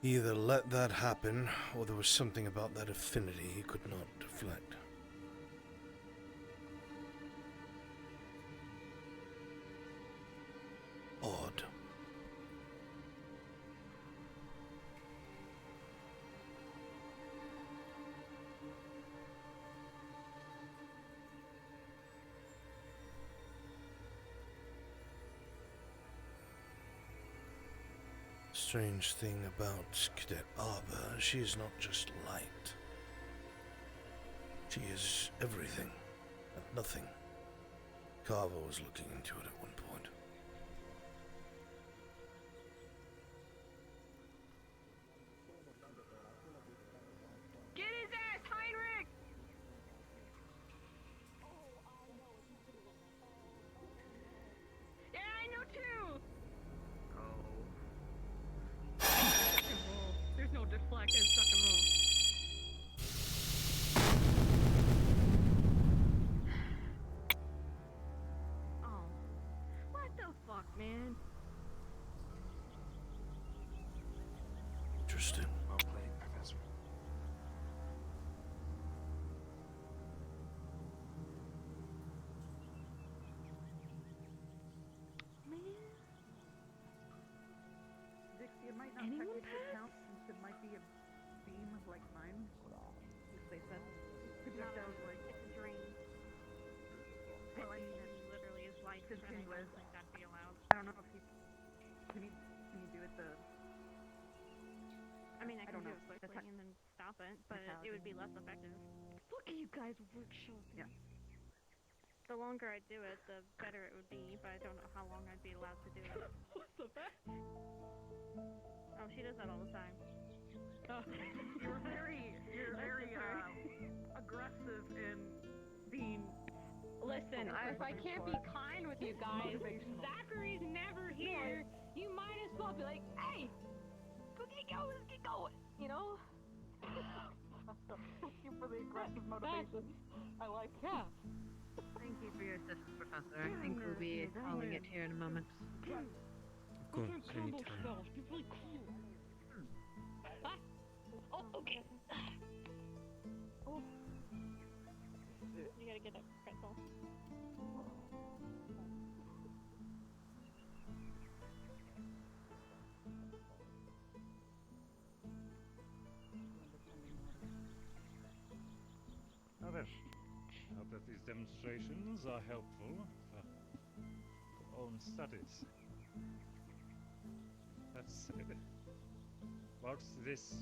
Speaker 2: He either let that happen, or there was something about that affinity he could not deflect. Odd. Strange thing about Cadet Arbor, she is not just light. She is everything and nothing. Carver was looking into it at one point.
Speaker 5: Get his ass, Heinrich! Yeah, I know too! There's no deflect and suck and roll. Oh. What the fuck, man?
Speaker 2: Interesting.
Speaker 12: Well played, Professor.
Speaker 5: Man.
Speaker 16: Dixie, it might not
Speaker 5: Anyone
Speaker 16: technically
Speaker 5: pass?
Speaker 16: count since it might be a beam like mine. If they said projectiles like
Speaker 10: It's a dream.
Speaker 16: well, I mean,
Speaker 10: It literally is light.
Speaker 16: Because
Speaker 10: and I
Speaker 16: anyways,
Speaker 10: don't think that'd be allowed.
Speaker 16: I don't know if you can you do it the
Speaker 10: I mean, I can
Speaker 16: don't
Speaker 10: do
Speaker 16: know.
Speaker 10: it
Speaker 16: That's
Speaker 10: quickly and then stop it, but it would be less effective. Look at you guys workshopping.
Speaker 16: Yeah.
Speaker 10: The longer I do it, the better it would be, but I don't know how long I'd be allowed to do it.
Speaker 16: what the heck?
Speaker 10: Oh, she does that all the time.
Speaker 16: Oh, you're very aggressive in being.
Speaker 5: Listen, if I can't be kind with you guys,
Speaker 16: Motivational.
Speaker 5: Zachary's never here. You might as well be like, hey, let's get going, you know?
Speaker 16: Thank you for the aggressive motivation. I like it.
Speaker 5: Yeah. Thank you for your assistance, Professor. I think we'll be calling it here in a moment.
Speaker 13: Of course, anytime.
Speaker 10: Oh, okay. Oh. You gotta get that pretzel.
Speaker 8: Now then, I hope that these demonstrations are helpful for your own studies. That said, whilst this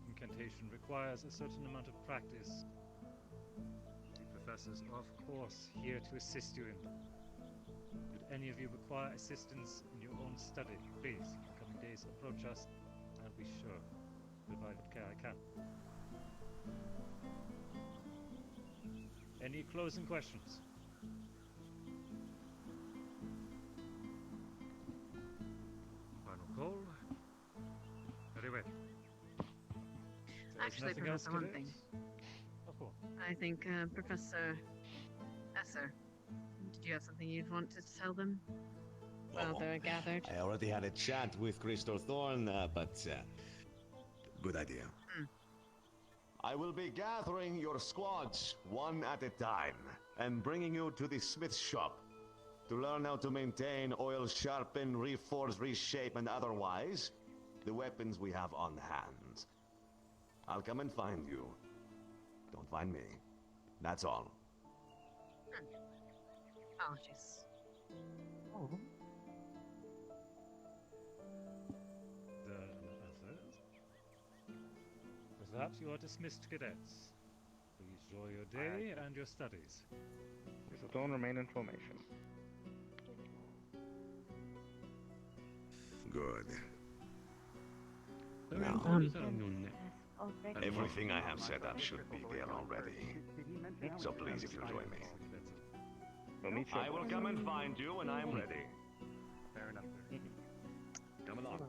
Speaker 8: incantation requires a certain amount of practice, the professor's of course here to assist you in. Should any of you require assistance in your own study, please, in the coming days approach us, and I'll be sure to provide what care I can. Any closing questions? Final call. Very well. There is
Speaker 5: Actually,
Speaker 8: nothing else,
Speaker 5: Professor, one
Speaker 8: cadets?
Speaker 5: thing.
Speaker 8: Of course.
Speaker 5: I think, Professor Esser, did you have something you'd want to tell them? While they're gathered?
Speaker 6: I already had a chat with Crystal Thorn, but good idea. I will be gathering your squads one at a time and bringing you to the smith's shop to learn how to maintain, oil, sharpen, reforge, reshape, and otherwise the weapons we have on hand. I'll come and find you. Don't find me. That's all.
Speaker 5: Apologies.
Speaker 8: The others? With that, you are dismissed, cadets. Please enjoy your day and your studies.
Speaker 3: Crystal Thorn remain in formation.
Speaker 6: Good.
Speaker 13: Now,
Speaker 6: everything I have set up should be there already. So please, if you'll join me. I will come and find you when I'm ready.
Speaker 3: Fair enough.
Speaker 6: Come along.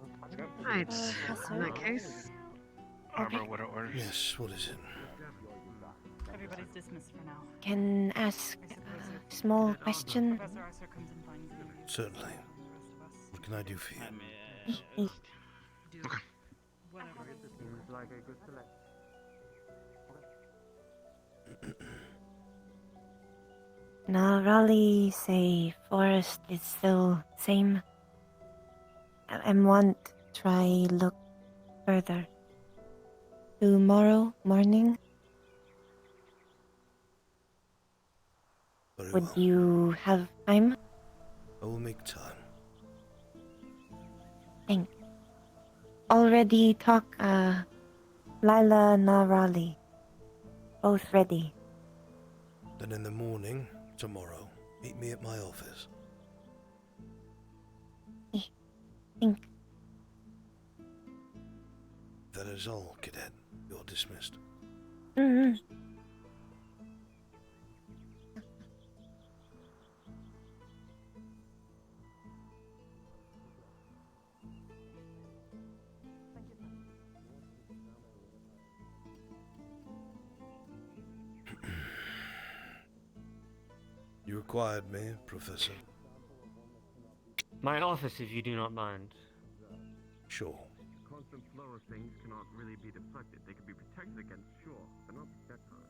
Speaker 5: Right, in that case.
Speaker 9: Arbor, what are orders?
Speaker 2: Yes, what is it?
Speaker 16: Everybody's dismissed for now.
Speaker 7: Can ask a small question?
Speaker 16: Professor Arthur comes and finds you.
Speaker 2: Certainly.
Speaker 16: The rest of us.
Speaker 2: What can I do for you?
Speaker 16: Do
Speaker 4: Whatever.
Speaker 3: Seems like a good selection.
Speaker 7: Now, Raleigh say forest is still same. And want try look further. Tomorrow morning,
Speaker 2: Very
Speaker 7: would
Speaker 2: well.
Speaker 7: you have time?
Speaker 2: I will make time.
Speaker 7: Think. Already talk, Lila na Raleigh. Both ready.
Speaker 2: Then in the morning, tomorrow, meet me at my office.
Speaker 7: Think.
Speaker 2: That is all, Cadet. You're dismissed.
Speaker 7: Mm-hmm.
Speaker 2: You required me, Professor.
Speaker 14: My office, if you do not mind.
Speaker 2: Sure.
Speaker 3: The constant flow of things cannot really be deflected. They can be protected against, sure, but not projectiles.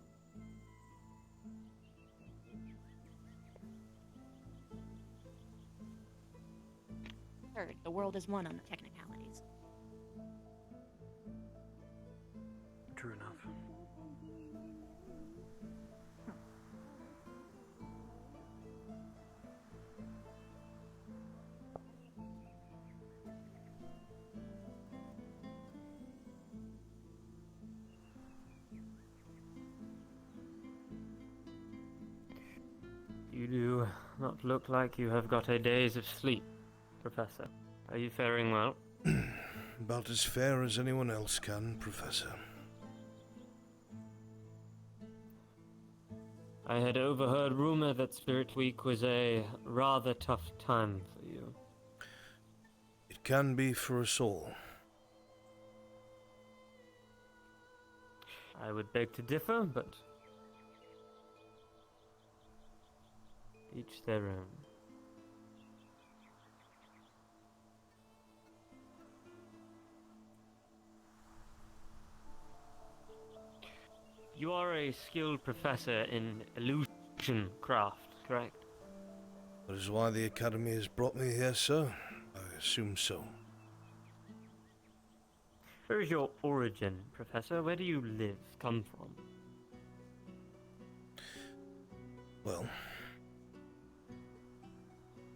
Speaker 15: Third, the world is one on the technicalities.
Speaker 12: True enough.
Speaker 14: You do not look like you have got a days of sleep, Professor. Are you faring well?
Speaker 2: About as fair as anyone else can, Professor.
Speaker 14: I had overheard rumor that Spirit Week was a rather tough time for you.
Speaker 2: It can be for us all.
Speaker 14: I would beg to differ, but each their own. You are a skilled professor in illusion craft, correct?
Speaker 2: That is why the Academy has brought me here, sir. I assume so.
Speaker 14: Where is your origin, Professor? Where do you live, come from?
Speaker 2: Well,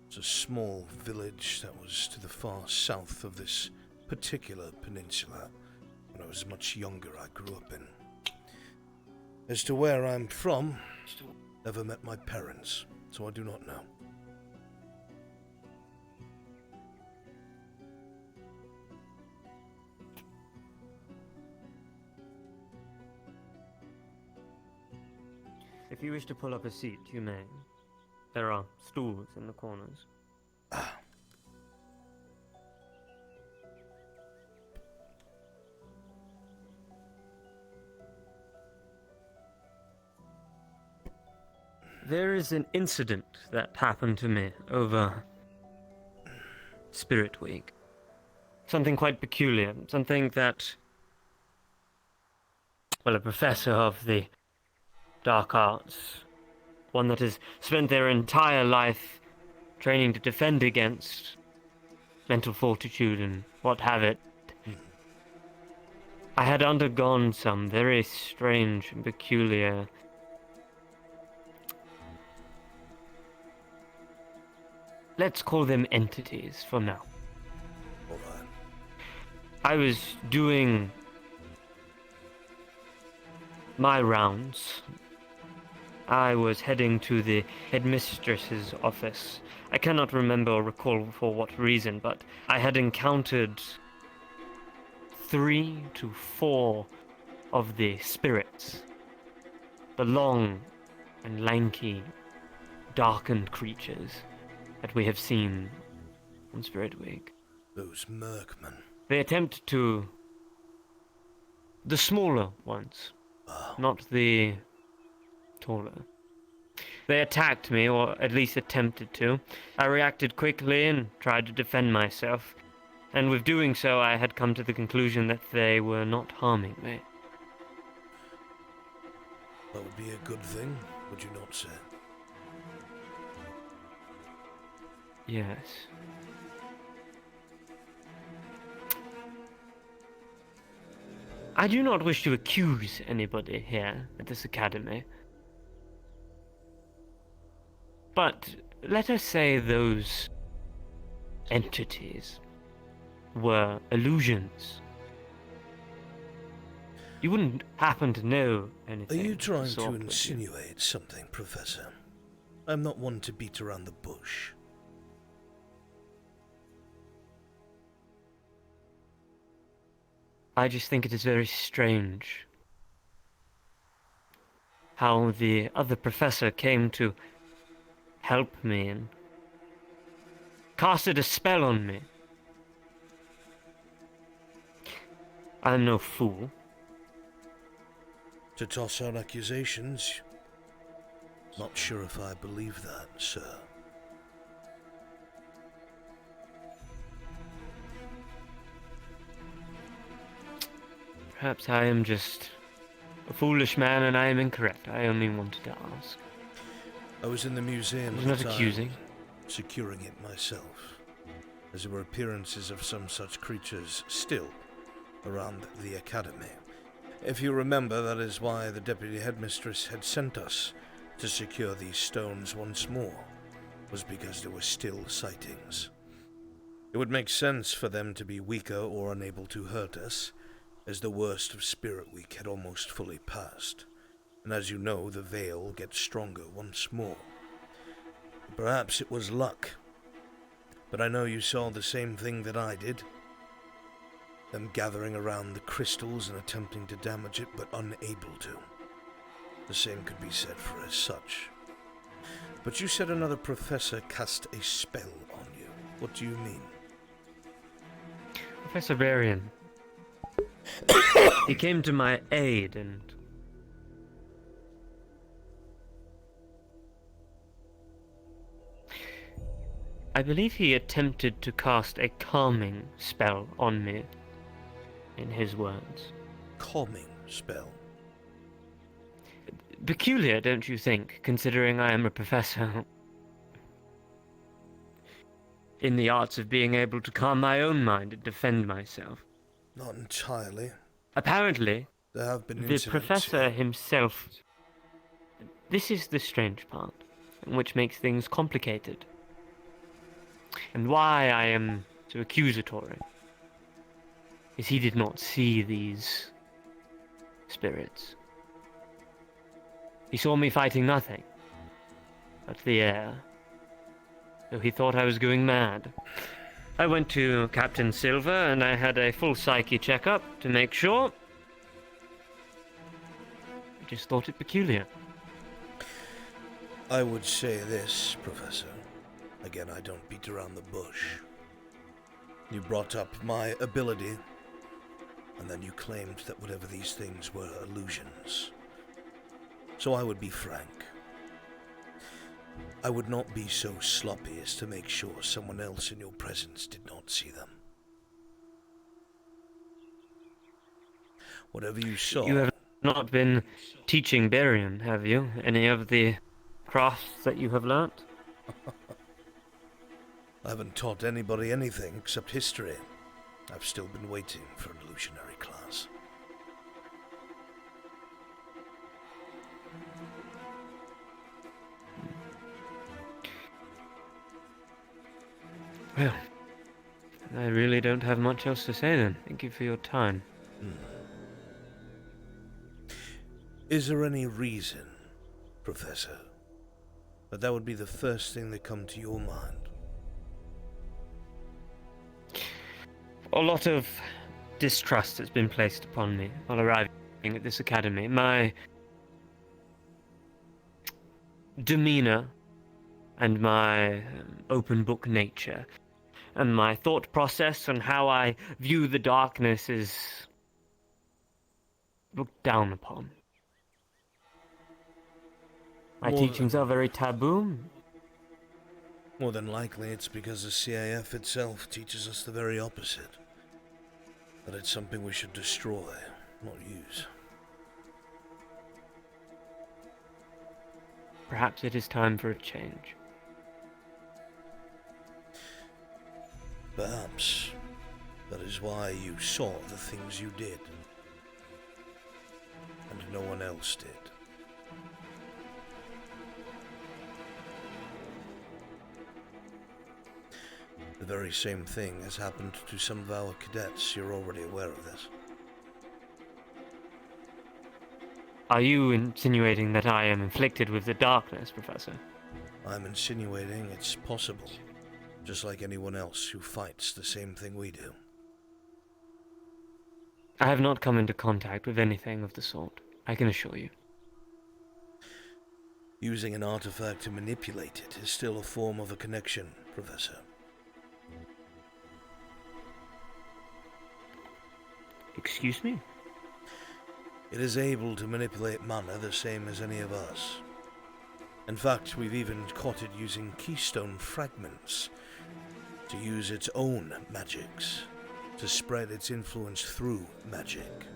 Speaker 2: it's a small village that was to the far south of this particular peninsula. When I was much younger, I grew up in. As to where I'm from, never met my parents, so I do not know.
Speaker 14: If you wish to pull up a seat, you may. There are stools in the corners. There is an incident that happened to me over Spirit Week. Something quite peculiar. Something that, well, a professor of the dark arts, one that has spent their entire life training to defend against mental fortitude and what have it. I had undergone some very strange and peculiar let's call them entities for now.
Speaker 2: All right.
Speaker 14: I was doing my rounds. I was heading to the headmistress's office. I cannot remember or recall for what reason, but I had encountered 3 to 4 of the spirits. The long and lanky, darkened creatures that we have seen on Spirit Week.
Speaker 2: Those Merkmen.
Speaker 14: They attempt to... the smaller ones, not the taller. They attacked me, or at least attempted to. I reacted quickly and tried to defend myself. And with doing so, I had come to the conclusion that they were not harming me.
Speaker 2: That would be a good thing, would you not say?
Speaker 14: Yes. I do not wish to accuse anybody here at this academy. But let us say those entities were illusions. You wouldn't happen to know
Speaker 2: Are
Speaker 14: anything.
Speaker 2: you
Speaker 14: of the
Speaker 2: trying
Speaker 14: sort,
Speaker 2: to
Speaker 14: would you?
Speaker 2: insinuate something, Professor? I'm not one to beat around the bush.
Speaker 14: I just think it is very strange how the other professor came to help me and casted a spell on me. I'm no fool.
Speaker 2: To toss out accusations? Not sure if I believe that, sir.
Speaker 14: Perhaps I am just a foolish man and I am incorrect. I only wanted to ask.
Speaker 2: I was in the museum
Speaker 14: I was
Speaker 2: at
Speaker 14: not
Speaker 2: the time,
Speaker 14: accusing.
Speaker 2: securing it myself, as there were appearances of some such creatures still around the academy. If you remember, that is why the deputy headmistress had sent us to secure these stones once more, was because there were still sightings. It would make sense for them to be weaker or unable to hurt us, as the worst of Spirit Week had almost fully passed, and as you know, the veil gets stronger once more. Perhaps it was luck, but I know you saw the same thing that I did. Them gathering around the crystals and attempting to damage it, but unable to. The same could be said for as such. But you said another professor cast a spell on you. What do you mean?
Speaker 14: Professor Varian. He came to my aid and I believe he attempted to cast a calming spell on me, in his words.
Speaker 2: Calming spell?
Speaker 14: Peculiar, don't you think, considering I am a professor in the arts of being able to calm my own mind and defend myself?
Speaker 2: Not entirely.
Speaker 14: Apparently,
Speaker 2: There have been
Speaker 14: the
Speaker 2: incidents.
Speaker 14: professor himself... This is the strange part, which makes things complicated. And why I am so accusatory is he did not see these spirits. He saw me fighting nothing but the air, so he thought I was going mad. I went to Captain Silver and I had a full psyche checkup to make sure. I just thought it peculiar.
Speaker 2: I would say this, Professor. Again, I don't beat around the bush. You brought up my ability, and then you claimed that whatever these things were illusions. So I would be frank. I would not be so sloppy as to make sure someone else in your presence did not see them. Whatever you saw...
Speaker 14: You have not been teaching Barian, have you? Any of the crafts that you have learnt?
Speaker 2: I haven't taught anybody anything except history. I've still been waiting for an illusionary class.
Speaker 14: Well, I really don't have much else to say then. Thank you for your time.
Speaker 2: Is there any reason, Professor, that would be the first thing that come to your mind?
Speaker 14: A lot of distrust has been placed upon me while arriving at this academy. My demeanor and my open book nature and my thought process and how I view the darkness is looked down upon. My
Speaker 2: More
Speaker 14: teachings are very taboo.
Speaker 2: More than likely, it's because the CAF itself teaches us the very opposite. That it's something we should destroy, not use.
Speaker 14: Perhaps it is time for a change.
Speaker 2: Perhaps that is why you saw the things you did, and no one else did. The very same thing has happened to some of our cadets. You're already aware of this.
Speaker 14: Are you insinuating that I am inflicted with the darkness, Professor?
Speaker 2: I'm insinuating it's possible, just like anyone else who fights the same thing we do.
Speaker 14: I have not come into contact with anything of the sort, I can assure you.
Speaker 2: Using an artifact to manipulate it is still a form of a connection, Professor.
Speaker 14: Excuse me?
Speaker 2: It is able to manipulate mana the same as any of us. In fact, we've even caught it using keystone fragments to use its own magics, to spread its influence through magic.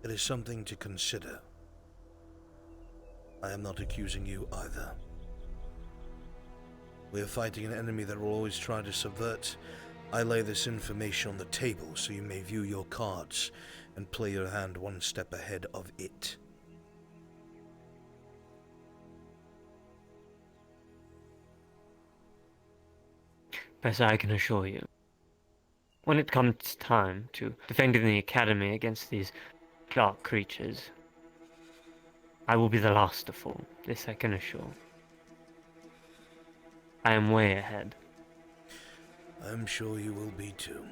Speaker 2: It is something to consider. I am not accusing you either. We are fighting an enemy that will always try to subvert. I lay this information on the table so you may view your cards and play your hand one step ahead of it.
Speaker 14: Professor, I can assure you, when it comes time to defending the Academy against these dark creatures, I will be the last to fall. This I can assure. I am way ahead.
Speaker 2: I'm sure you will be too.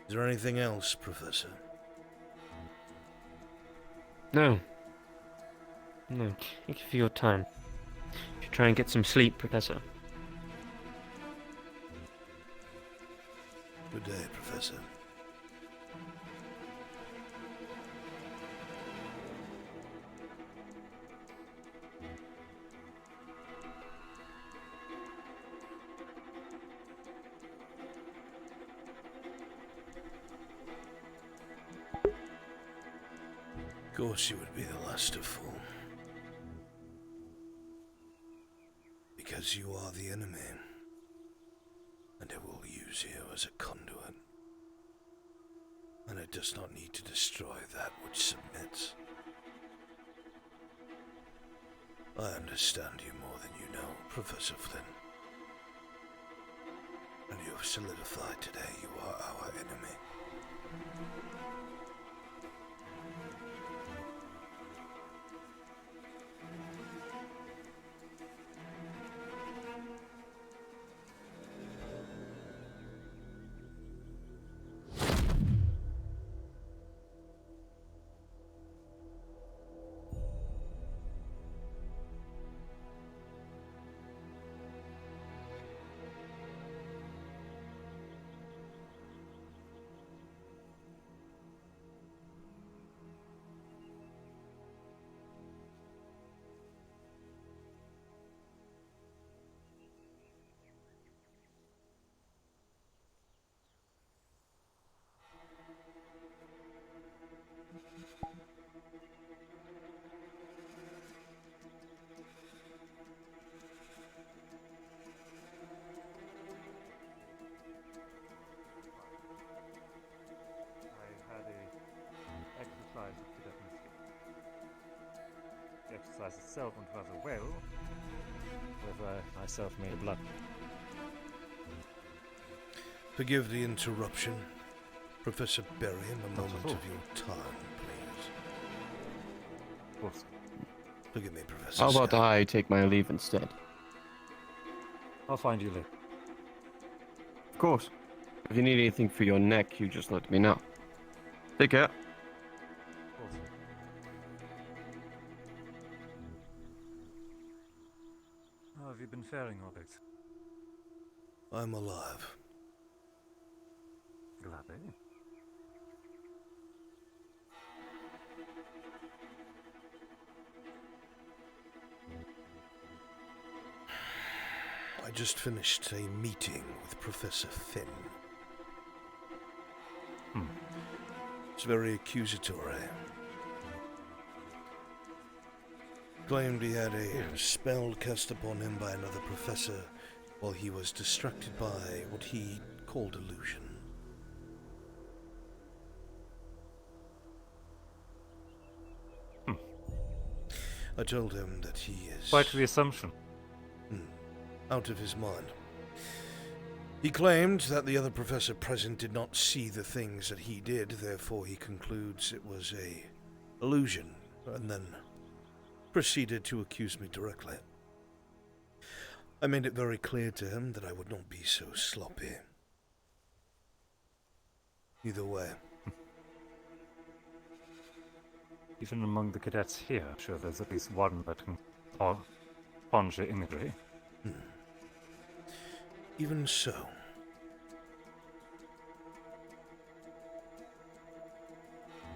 Speaker 2: Is there anything else, Professor?
Speaker 14: No. No. Thank you for your time. You should try and get some sleep, Professor.
Speaker 2: Good day, Professor. Of course you would be the last to fall. Because you are the enemy. And it will use you as a conduit. And it does not need to destroy that which submits. I understand you more than you know, Professor Flynn. And you have solidified today you are our enemy.
Speaker 8: The exercise itself went rather well, however I myself made blood.
Speaker 2: Forgive the interruption. Professor Berry, a moment of your time, please.
Speaker 8: Of course.
Speaker 2: Forgive me, Professor
Speaker 17: How about
Speaker 2: Scott.
Speaker 17: I take my leave instead?
Speaker 8: I'll find you later.
Speaker 17: Of course. If you need anything for your neck, you just let me know. Take care.
Speaker 8: Awesome. How have you been faring, Albrecht?
Speaker 2: I'm alive.
Speaker 8: Gladly.
Speaker 2: I just finished a meeting with Professor Finn. It's very accusatory. Claimed he had a spell cast upon him by another professor while he was distracted by what he called illusion. I told him that he is...
Speaker 8: Quite the assumption.
Speaker 2: Out of his mind. He claimed that the other professor present did not see the things that he did, therefore he concludes it was a illusion, and then proceeded to accuse me directly. I made it very clear to him that I would not be so sloppy. Either way.
Speaker 8: Even among the cadets here, I'm sure there's at least one that can conjure imagery.
Speaker 2: Even so.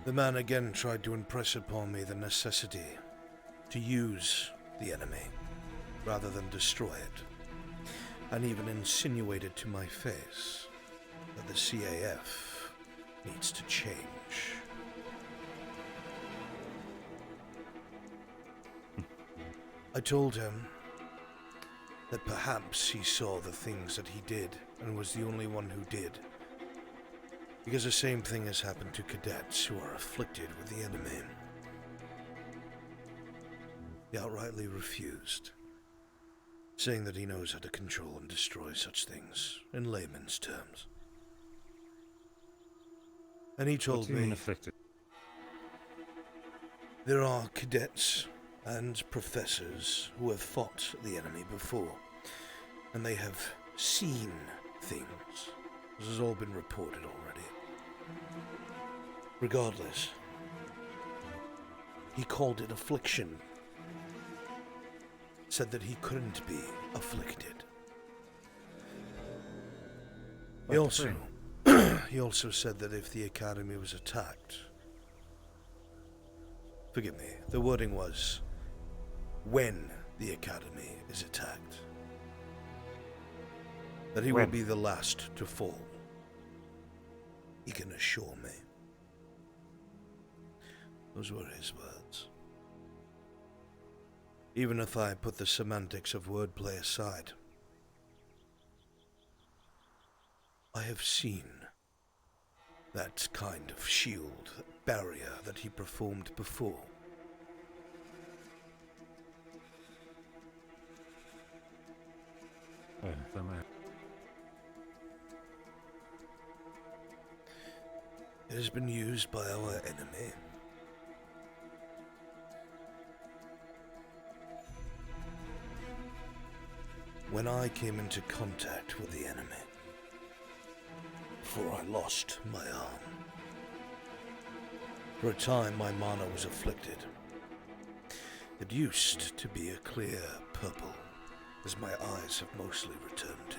Speaker 2: The man again tried to impress upon me the necessity to use the enemy rather than destroy it, and even insinuated to my face that the CAF needs to change. I told him that perhaps he saw the things that he did and was the only one who did, because the same thing has happened to cadets who are afflicted with the enemy. He outrightly refused, saying that he knows how to control and destroy such things, in layman's terms. And he told me
Speaker 8: afflicted?
Speaker 2: There are cadets and professors who have fought the enemy before, and they have seen things. This has all been reported already. Regardless, he called it affliction. Said that he couldn't be afflicted. He also said that if the Academy was attacked, forgive me, the wording was, when the Academy is attacked, that he will be the last to fall. He can assure me. Those were his words. Even if I put the semantics of wordplay aside, I have seen that kind of shield, that barrier that he performed before. It has been used by our enemy. When I came into contact with the enemy, before I lost my arm, for a time my mana was afflicted. It used to be a clear purple, as my eyes have mostly returned to.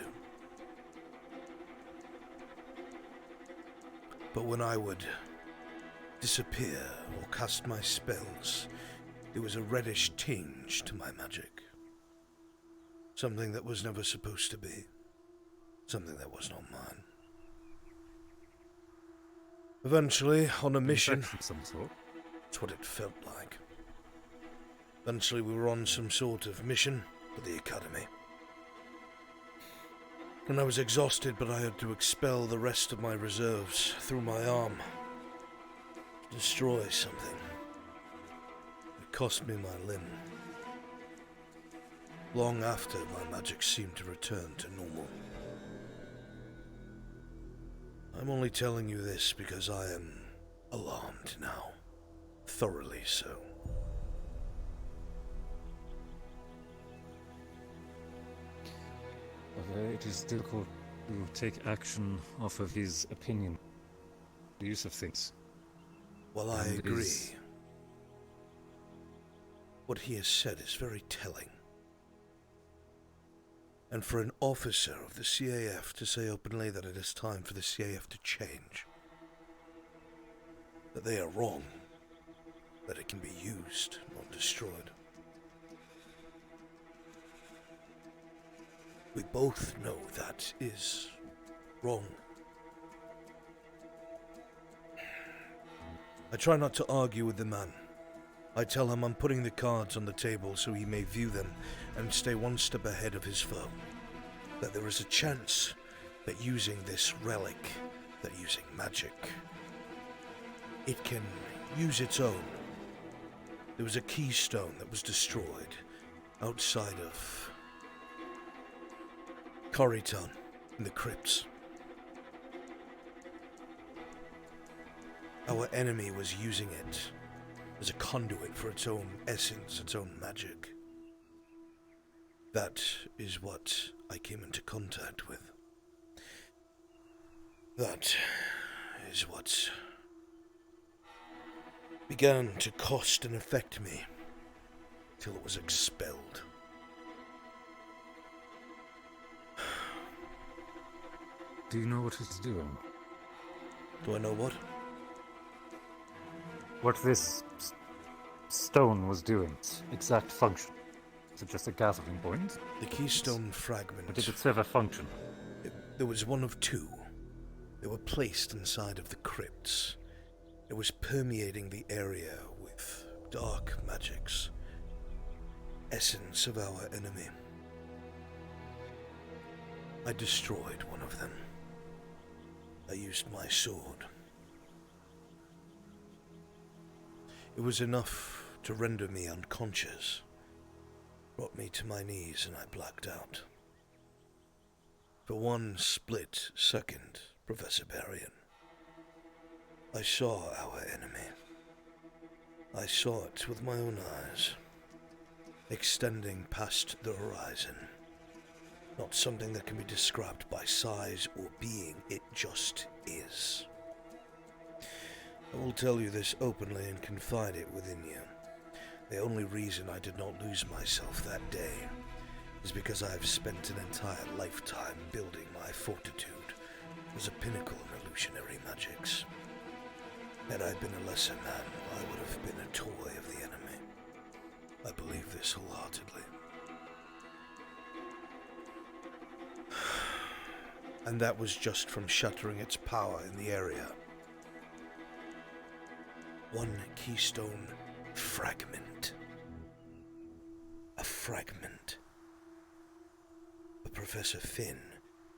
Speaker 2: But when I would disappear or cast my spells, there was a reddish tinge to my magic. Something that was never supposed to be. Something that was not mine. Eventually, on a mission, that's what it felt like. Eventually we were on some sort of mission with the Academy. And I was exhausted, but I had to expel the rest of my reserves through my arm. Destroy something. It cost me my limb. Long after, my magic seemed to return to normal. I'm only telling you this because I am alarmed now. Thoroughly so.
Speaker 8: It is difficult to take action off of his opinion, the use of things.
Speaker 2: Well, I agree. What he has said is very telling. And for an officer of the CAF to say openly that it is time for the CAF to change, that they are wrong, that it can be used, not destroyed. We both know that is wrong. I try not to argue with the man. I tell him I'm putting the cards on the table so he may view them and stay one step ahead of his foe. That there is a chance that using this relic, that using magic, it can use its own. There was a keystone that was destroyed outside of Corriton in the crypts. Our enemy was using it as a conduit for its own essence, its own magic. That is what I came into contact with. That is what began to cost and affect me till it was expelled.
Speaker 8: Do you know what it's doing?
Speaker 2: Do I know what?
Speaker 8: What this stone was doing, its exact function. Is it just a gathering point?
Speaker 2: The keystone fragment.
Speaker 8: Or did it serve a function?
Speaker 2: There was one of two. They were placed inside of the crypts. It was permeating the area with dark magics. Essence of our enemy. I destroyed one of them. I used my sword. It was enough to render me unconscious. Brought me to my knees and I blacked out. For one split second, Professor Barrion, I saw our enemy. I saw it with my own eyes, extending past the horizon. Not something that can be described by size or being, it just is. I will tell you this openly and confide it within you. The only reason I did not lose myself that day is because I have spent an entire lifetime building my fortitude as a pinnacle in illusionary magics. Had I been a lesser man, I would have been a toy of the enemy. I believe this wholeheartedly. And that was just from shattering its power in the area. One keystone fragment. A fragment. But Professor Finn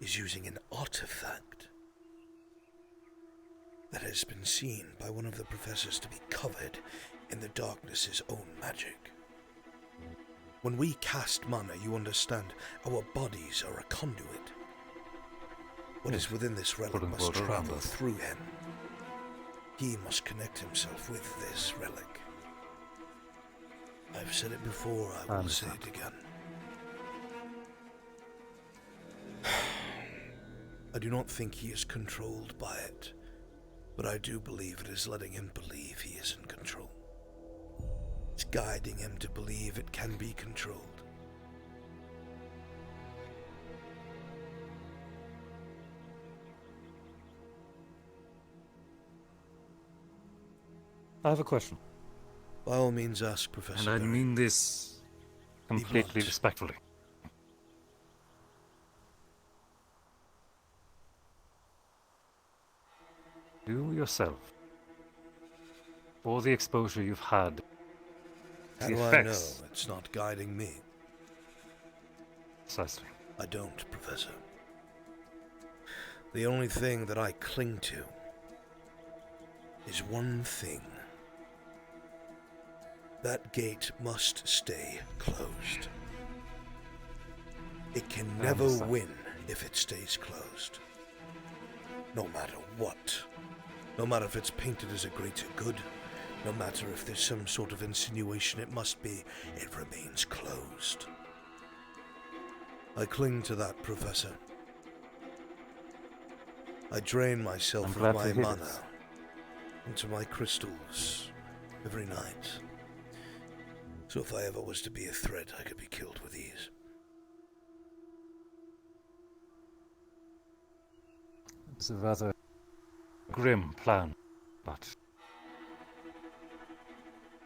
Speaker 2: is using an artifact that has been seen by one of the professors to be covered in the darkness's own magic. When we cast mana, you understand, our bodies are a conduit. What is within this relic must travel through him. He must connect himself with this relic. I've said it before, I will say it again. I do not think he is controlled by it, but I do believe it is letting him believe he is in control. It's guiding him to believe it can be controlled.
Speaker 8: I have a question.
Speaker 2: By all means ask, Professor.
Speaker 8: And I mean this completely respectfully. You yourself, for the exposure you've had,
Speaker 2: How
Speaker 8: the
Speaker 2: do I
Speaker 8: effects...
Speaker 2: know it's not guiding me?
Speaker 8: Precisely.
Speaker 2: I don't, Professor. The only thing that I cling to is one thing. That gate must stay closed. It can never win if it stays closed. No matter what. No matter if it's painted as a greater good. No matter if there's some sort of insinuation it must be, it remains closed. I cling to that, Professor. I drain myself of my mana into my crystals every night. So if I ever was to be a threat, I could be killed with ease.
Speaker 8: It's a rather grim plan, but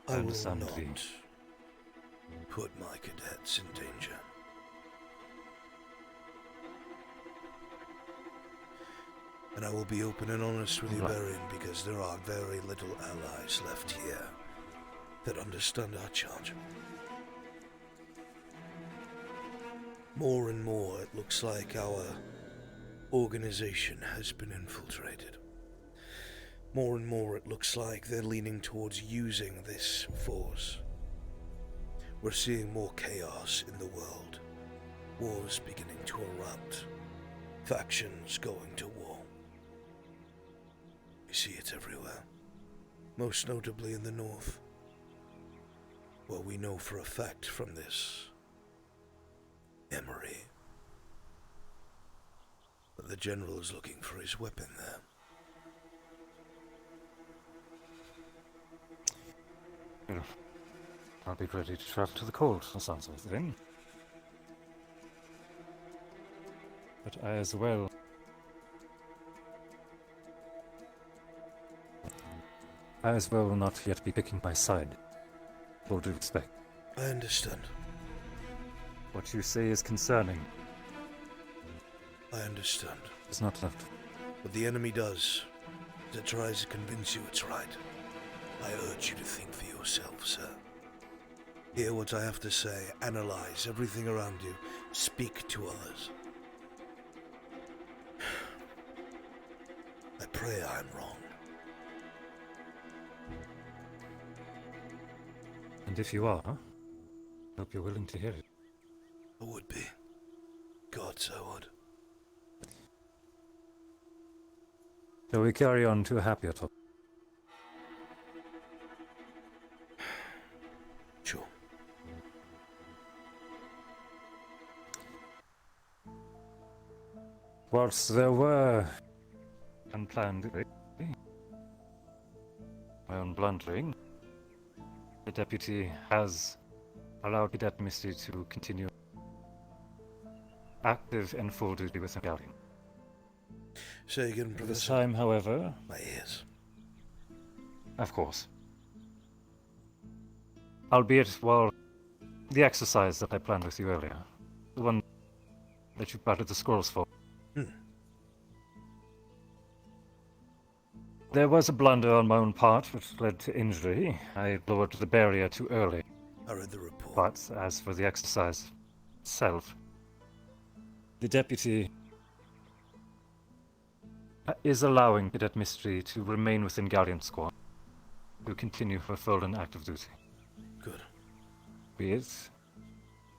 Speaker 8: I
Speaker 2: will
Speaker 8: understand
Speaker 2: not
Speaker 8: the...
Speaker 2: put my cadets in danger. And I will be open and honest with you, Barian, because there are very little allies left here that understand our charge. More and more, it looks like our organization has been infiltrated. More and more, it looks like they're leaning towards using this force. We're seeing more chaos in the world. Wars beginning to erupt. Factions going to war. We see it everywhere. Most notably in the north. Well, we know for a fact from this Emery that the general is looking for his weapon there.
Speaker 8: Well, I'll be ready to travel to the court, the sounds of it then. But I as well... will not yet be picking my side. Full due respect.
Speaker 2: I understand.
Speaker 8: What you say is concerning.
Speaker 2: I understand.
Speaker 8: It's not left.
Speaker 2: What the enemy does is it tries to convince you it's right. I urge you to think for yourself, sir. Hear what I have to say, analyze everything around you, speak to others. I pray I'm wrong.
Speaker 8: And if you are, hope you're willing to hear it.
Speaker 2: I would be. Gods, I would.
Speaker 8: Shall we carry on to a happier topic?
Speaker 2: Sure.
Speaker 8: Whilst there were unplanned, my own blundering, the deputy has allowed Cadet Misty to continue active and full duty with the Guardian.
Speaker 2: Say again, Professor.
Speaker 8: This time, however...
Speaker 2: My ears.
Speaker 8: Of course. Albeit while the exercise that I planned with you earlier, the one that you battered the scrolls for, there was a blunder on my own part which led to injury. I lowered the barrier too early.
Speaker 2: I read the report.
Speaker 8: But as for the exercise itself, the deputy is allowing Cadet Mystery to remain within Guardian Squad to continue her full and active duty.
Speaker 2: Good.
Speaker 8: Be it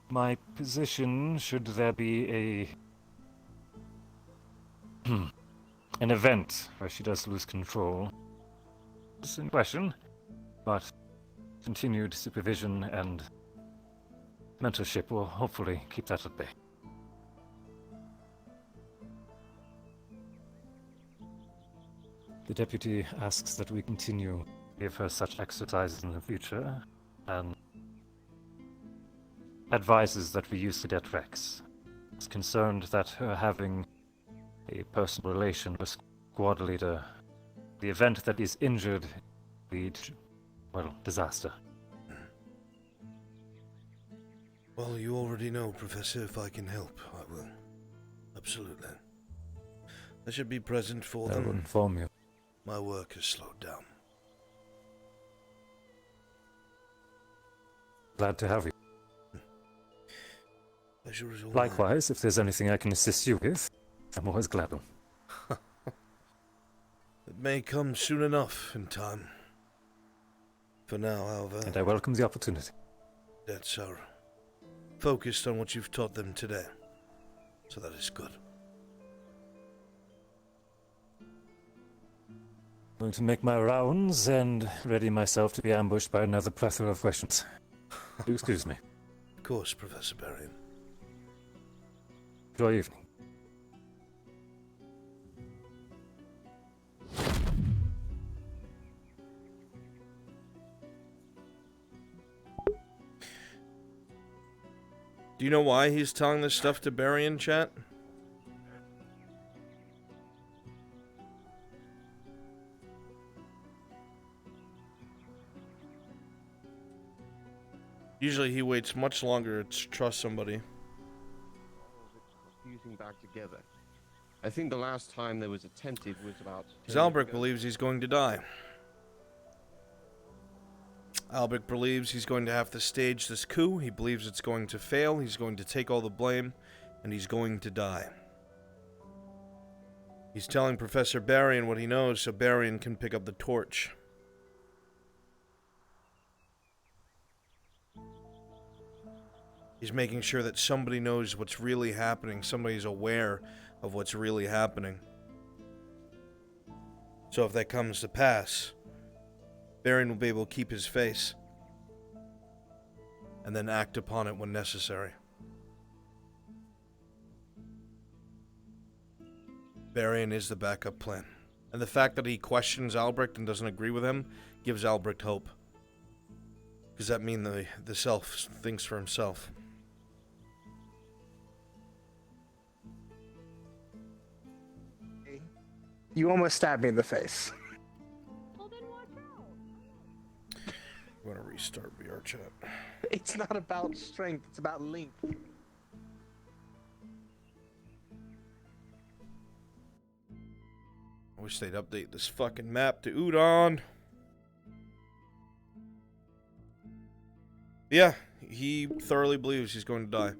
Speaker 8: my position, should there be an event where she does lose control, is in question, but continued supervision and mentorship will hopefully keep that at bay. The deputy asks that we continue to give her such exercises in the future, and advises that we use Cadet Rex. Is concerned that her having a personal relation with squad leader, the event that is injured, lead to, well, disaster.
Speaker 2: Well, you already know, Professor. If I can help, I will. Absolutely. I should be present for them.
Speaker 8: I will inform you.
Speaker 2: My work has slowed down.
Speaker 8: Glad to have you.
Speaker 2: Pleasure is all
Speaker 8: Likewise, if there's anything I can assist you with, I'm always glad to.
Speaker 2: It may come soon enough in time. For now, however...
Speaker 8: And I welcome the opportunity.
Speaker 2: That's our... focused on what you've taught them today. So that is good.
Speaker 8: Going to make my rounds and ready myself to be ambushed by another plethora of questions. Do excuse me.
Speaker 2: Of course, Professor Barian.
Speaker 8: Enjoy your evening.
Speaker 2: Do you know why he's telling this stuff to Barian, chat? Usually he waits much longer to trust somebody.
Speaker 17: Fusing back together. I think the last time there was attentive was about.
Speaker 2: Albrecht believes he's going to die. Albrecht believes he's going to have to stage this coup. He believes it's going to fail. He's going to take all the blame, and he's going to die. He's telling Professor Barian what he knows so Barian can pick up the torch. He's making sure that somebody knows what's really happening. Somebody's aware of what's really happening. So if that comes to pass, Barian will be able to keep his face and then act upon it when necessary. Barian is the backup plan. And the fact that he questions Albrecht and doesn't agree with him gives Albrecht hope. Because that means the self thinks for himself.
Speaker 18: You almost stabbed me in the face.
Speaker 10: Well, then watch out.
Speaker 2: I'm gonna restart VRChat.
Speaker 18: It's not about strength, it's about length.
Speaker 2: I wish they'd update this fucking map to Udon. Yeah, he thoroughly believes he's going to die.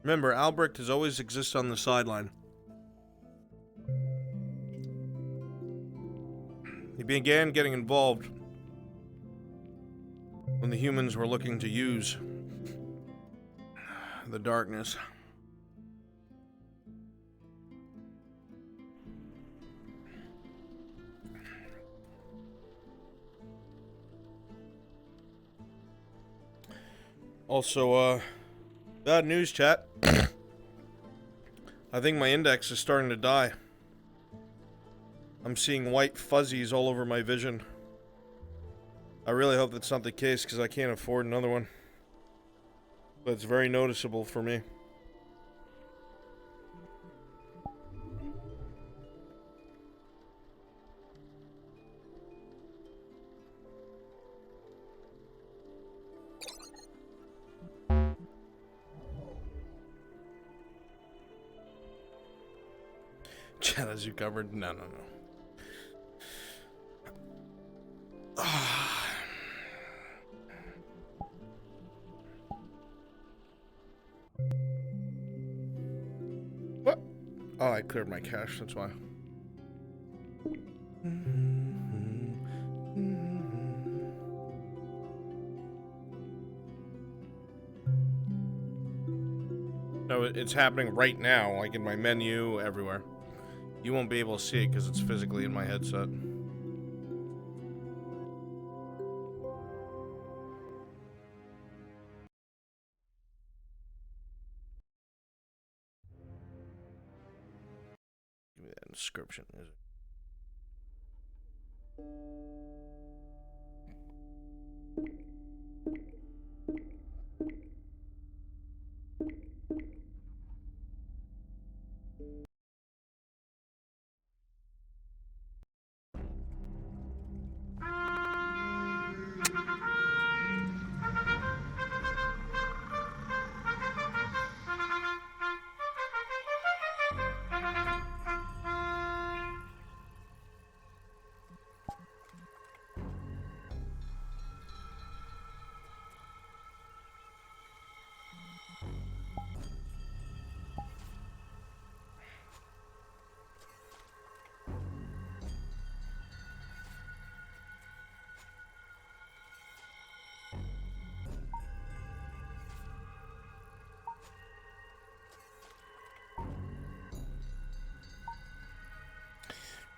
Speaker 2: Remember, Albrecht has always existed on the sideline. He began getting involved when the humans were looking to use the darkness. Also, bad news, chat. I think my index is starting to die. I'm seeing white fuzzies all over my vision. I really hope that's not the case because I can't afford another one. But it's very noticeable for me. Chat, as you covered? No. What? Oh, I cleared my cache, that's why. No, it's happening right now, like in my menu, everywhere. You won't be able to see it because it's physically in my headset. Give me that inscription, is it?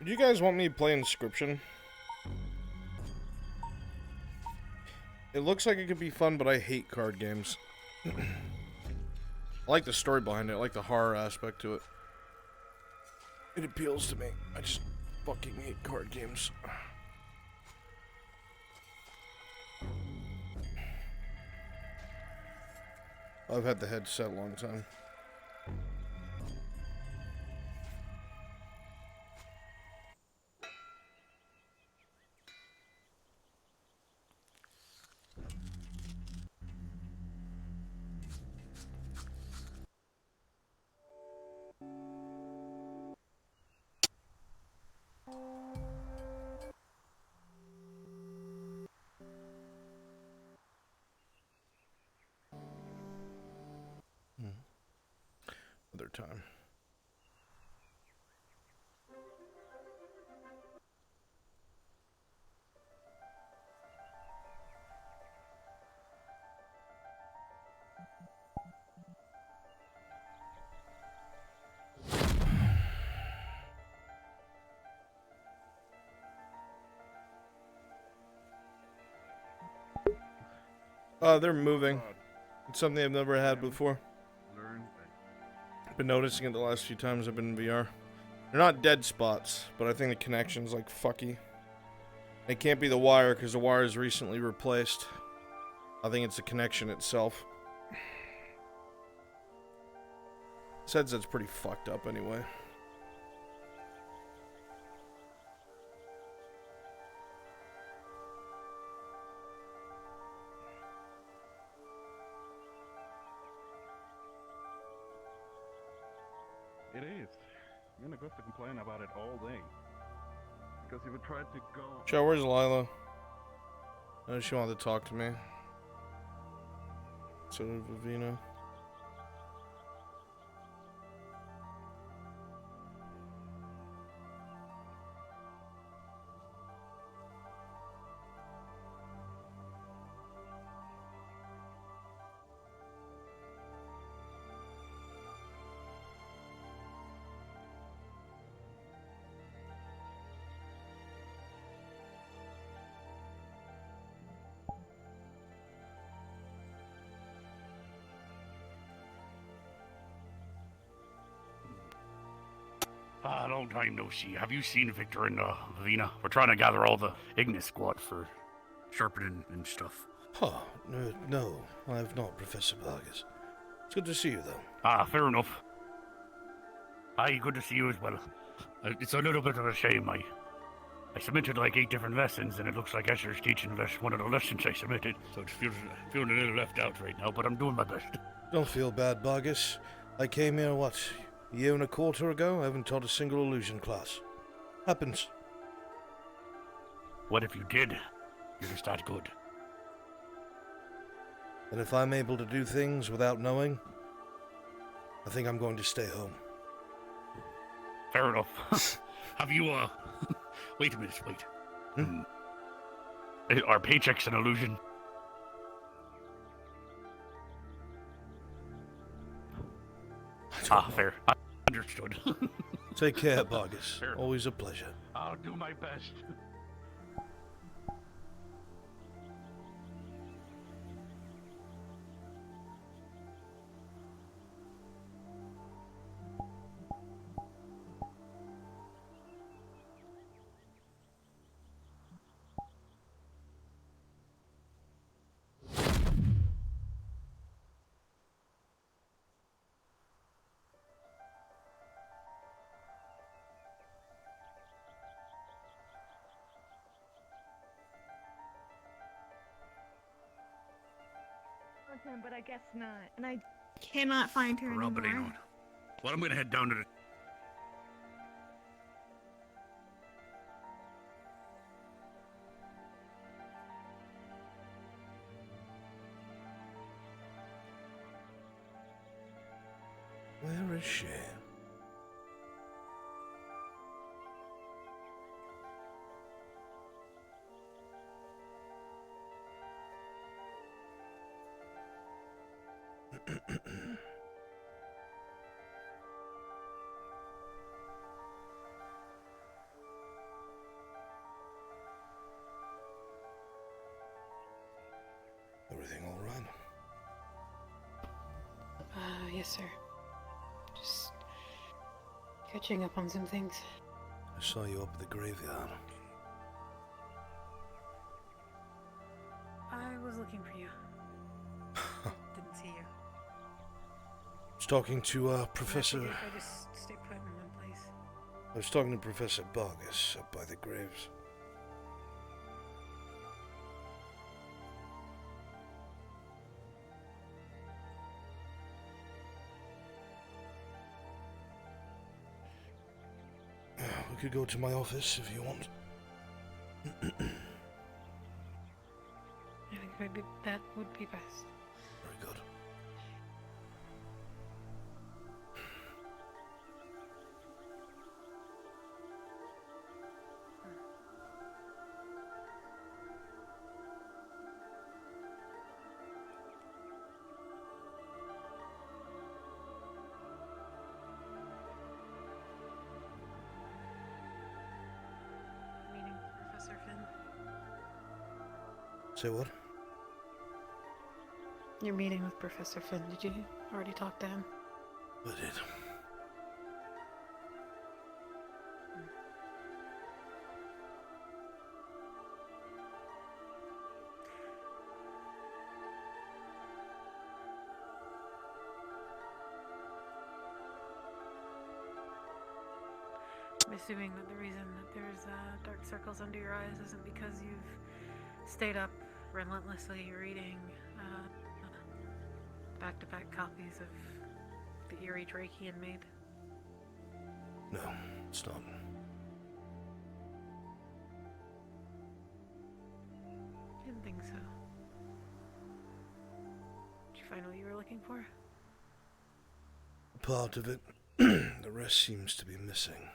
Speaker 2: Do you guys want me to play Inscription? It looks like it could be fun, but I hate card games. I like the story behind it. I like the horror aspect to it. It appeals to me. I just fucking hate card games. I've had the headset a long time. another time. They're moving. It's something I've never had before. Been noticing it the last few times I've been in VR. They're not dead spots, but I think the connection's like fucky. It can't be the wire because the wire is recently replaced. I think it's the connection itself. This headset's pretty fucked up anyway.
Speaker 3: It is. I'm gonna go to complain about it all day. Because if it tried to go...
Speaker 2: Joe, where's Lila? I know she wanted to talk to me. So did Vivina.
Speaker 9: Long time no see. Have you seen Victor and Vina? We're trying to gather all the Ignis squad for sharpening and stuff.
Speaker 2: Huh, no, I have not, Professor Vargas. It's good to see you, though.
Speaker 9: Fair enough. Aye, good to see you as well. It's a little bit of a shame. I submitted like 8 different lessons, and it looks like Escher's teaching one of the lessons I submitted. So it's feeling a little left out right now, but I'm doing my best.
Speaker 2: Don't feel bad, Vargas. I came here, what, a year and a quarter ago? I haven't taught a single illusion class. Happens.
Speaker 9: What if you did? You're just that good.
Speaker 2: And if I'm able to do things without knowing, I think I'm going to stay home.
Speaker 9: Fair enough. Have you, wait a minute, wait. Are paychecks an illusion? Fair. Understood.
Speaker 2: Take care, Vargas. Always a pleasure.
Speaker 9: I'll do my best.
Speaker 10: But I guess not. And I cannot find her
Speaker 9: Rubbing
Speaker 10: anymore.
Speaker 9: on. Well, I'm gonna head down to the...
Speaker 2: Where is she? Everything all right?
Speaker 1: Yes, sir. Just catching up on some things.
Speaker 2: I saw you up at the graveyard.
Speaker 16: I was looking for you. Didn't see you.
Speaker 2: I was talking to Professor...
Speaker 16: I just stay put in one place.
Speaker 2: I was talking to Professor Vargas up by the graves. We could go to my office if you want.
Speaker 1: I think maybe that would be best.
Speaker 2: Very good. Say what?
Speaker 1: Your meeting with Professor Finn, did you already talk to him?
Speaker 2: I did.
Speaker 1: I'm assuming that the reason that there's dark circles under your eyes isn't because you've stayed up relentlessly reading back-to-back copies of the eerie Drakian Maid.
Speaker 2: No, it's not.
Speaker 1: Didn't think so. Did you find what you were looking for?
Speaker 2: Part of it. The rest seems to be missing.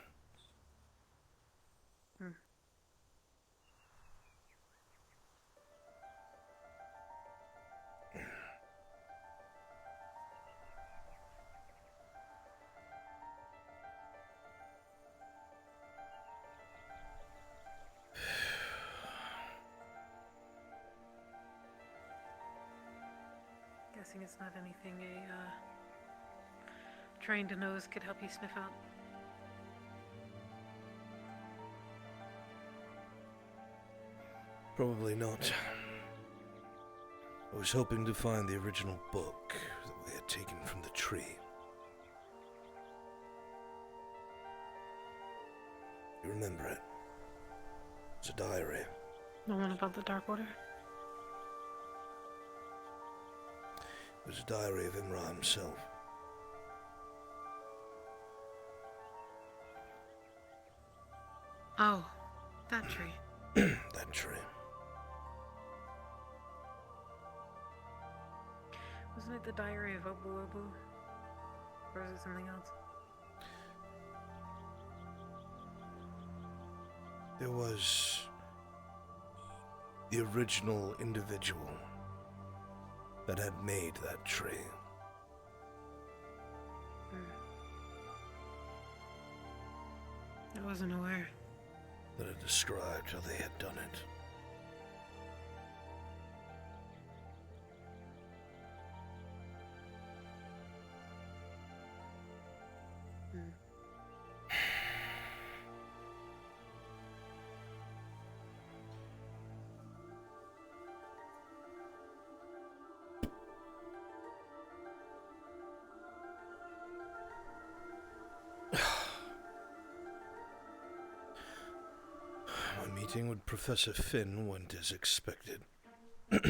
Speaker 1: Guessing it's not anything a trained nose could help you sniff out.
Speaker 2: Probably not. I was hoping to find the original book that we had taken from the tree. You remember it? It's a diary.
Speaker 1: No one about the Dark Order?
Speaker 2: It was a diary of Imra himself.
Speaker 1: Oh, that tree.
Speaker 2: That tree.
Speaker 1: Wasn't it the diary of Obu Obu? Or is it something else?
Speaker 2: There was the original individual that had made that tree.
Speaker 1: I wasn't aware.
Speaker 2: That it described how they had done it. My meeting with Professor Finn went as expected.
Speaker 1: Is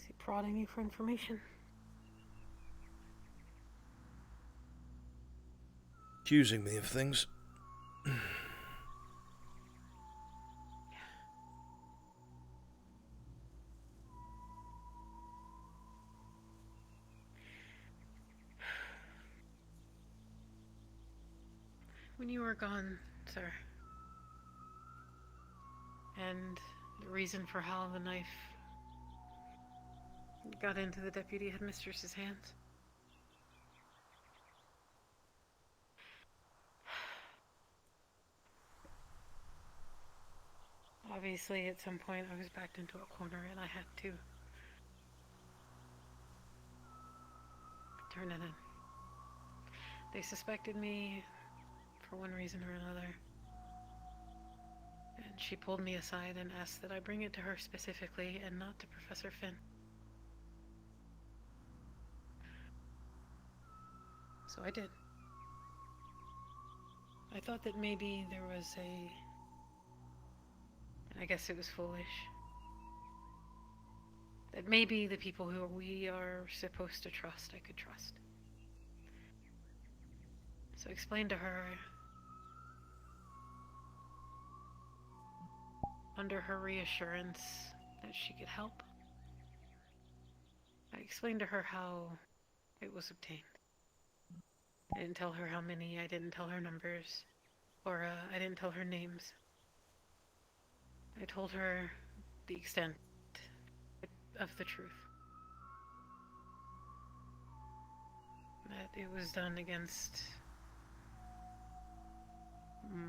Speaker 1: he prodding you for information?
Speaker 2: Accusing me of things.
Speaker 1: When you were gone, sir, and the reason for how the knife got into the deputy headmistress's hands. Obviously, at some point, I was backed into a corner and I had to turn it in. They suspected me for one reason or another. And she pulled me aside and asked that I bring it to her specifically and not to Professor Finn. So I did. I thought that maybe there was and I guess it was foolish, that maybe the people who we are supposed to trust, I could trust. So I explained to her, under her reassurance that she could help, I explained to her how it was obtained. I didn't tell her how many, I didn't tell her numbers, or I didn't tell her names. I told her the extent of the truth. That it was done against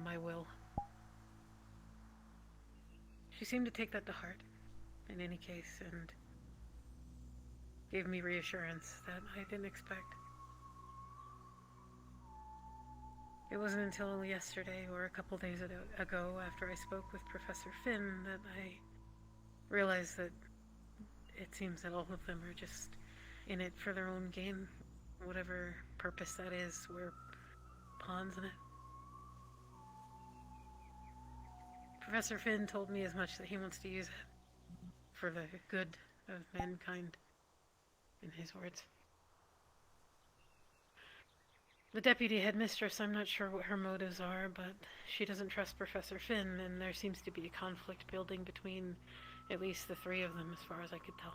Speaker 1: my will. She seemed to take that to heart, in any case, and gave me reassurance that I didn't expect. It wasn't until yesterday, or a couple days ago, after I spoke with Professor Finn, that I realized that it seems that all of them are just in it for their own gain. Whatever purpose that is, we're pawns in it. Professor Finn told me as much that he wants to use it for the good of mankind, in his words. The deputy headmistress, I'm not sure what her motives are, but she doesn't trust Professor Finn, and there seems to be a conflict building between at least the three of them, as far as I could tell.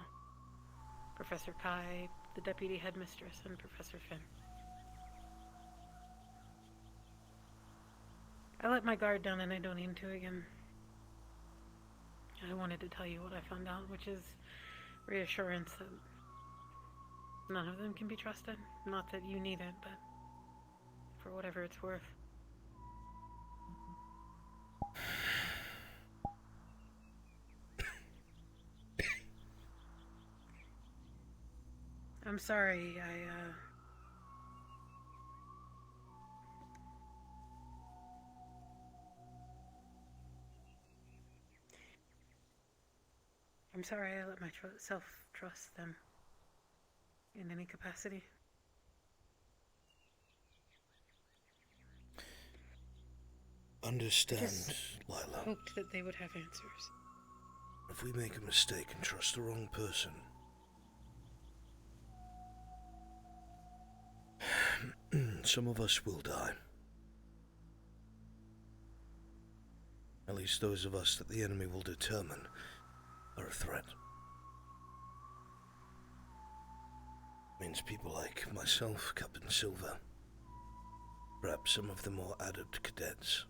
Speaker 1: Professor Kai, the deputy headmistress, and Professor Finn. I let my guard down, and I don't aim to again. I wanted to tell you what I found out, which is reassurance that none of them can be trusted. Not that you need it, but for whatever it's worth. I'm sorry, I'm sorry I let myself trust them in any capacity.
Speaker 2: Understand,
Speaker 1: Just
Speaker 2: Lila.
Speaker 1: hoped that they would have answers.
Speaker 2: If we make a mistake and trust the wrong person, some of us will die. At least those of us that the enemy will determine are a threat. Means people like myself, Captain Silver, perhaps some of the more adept cadets.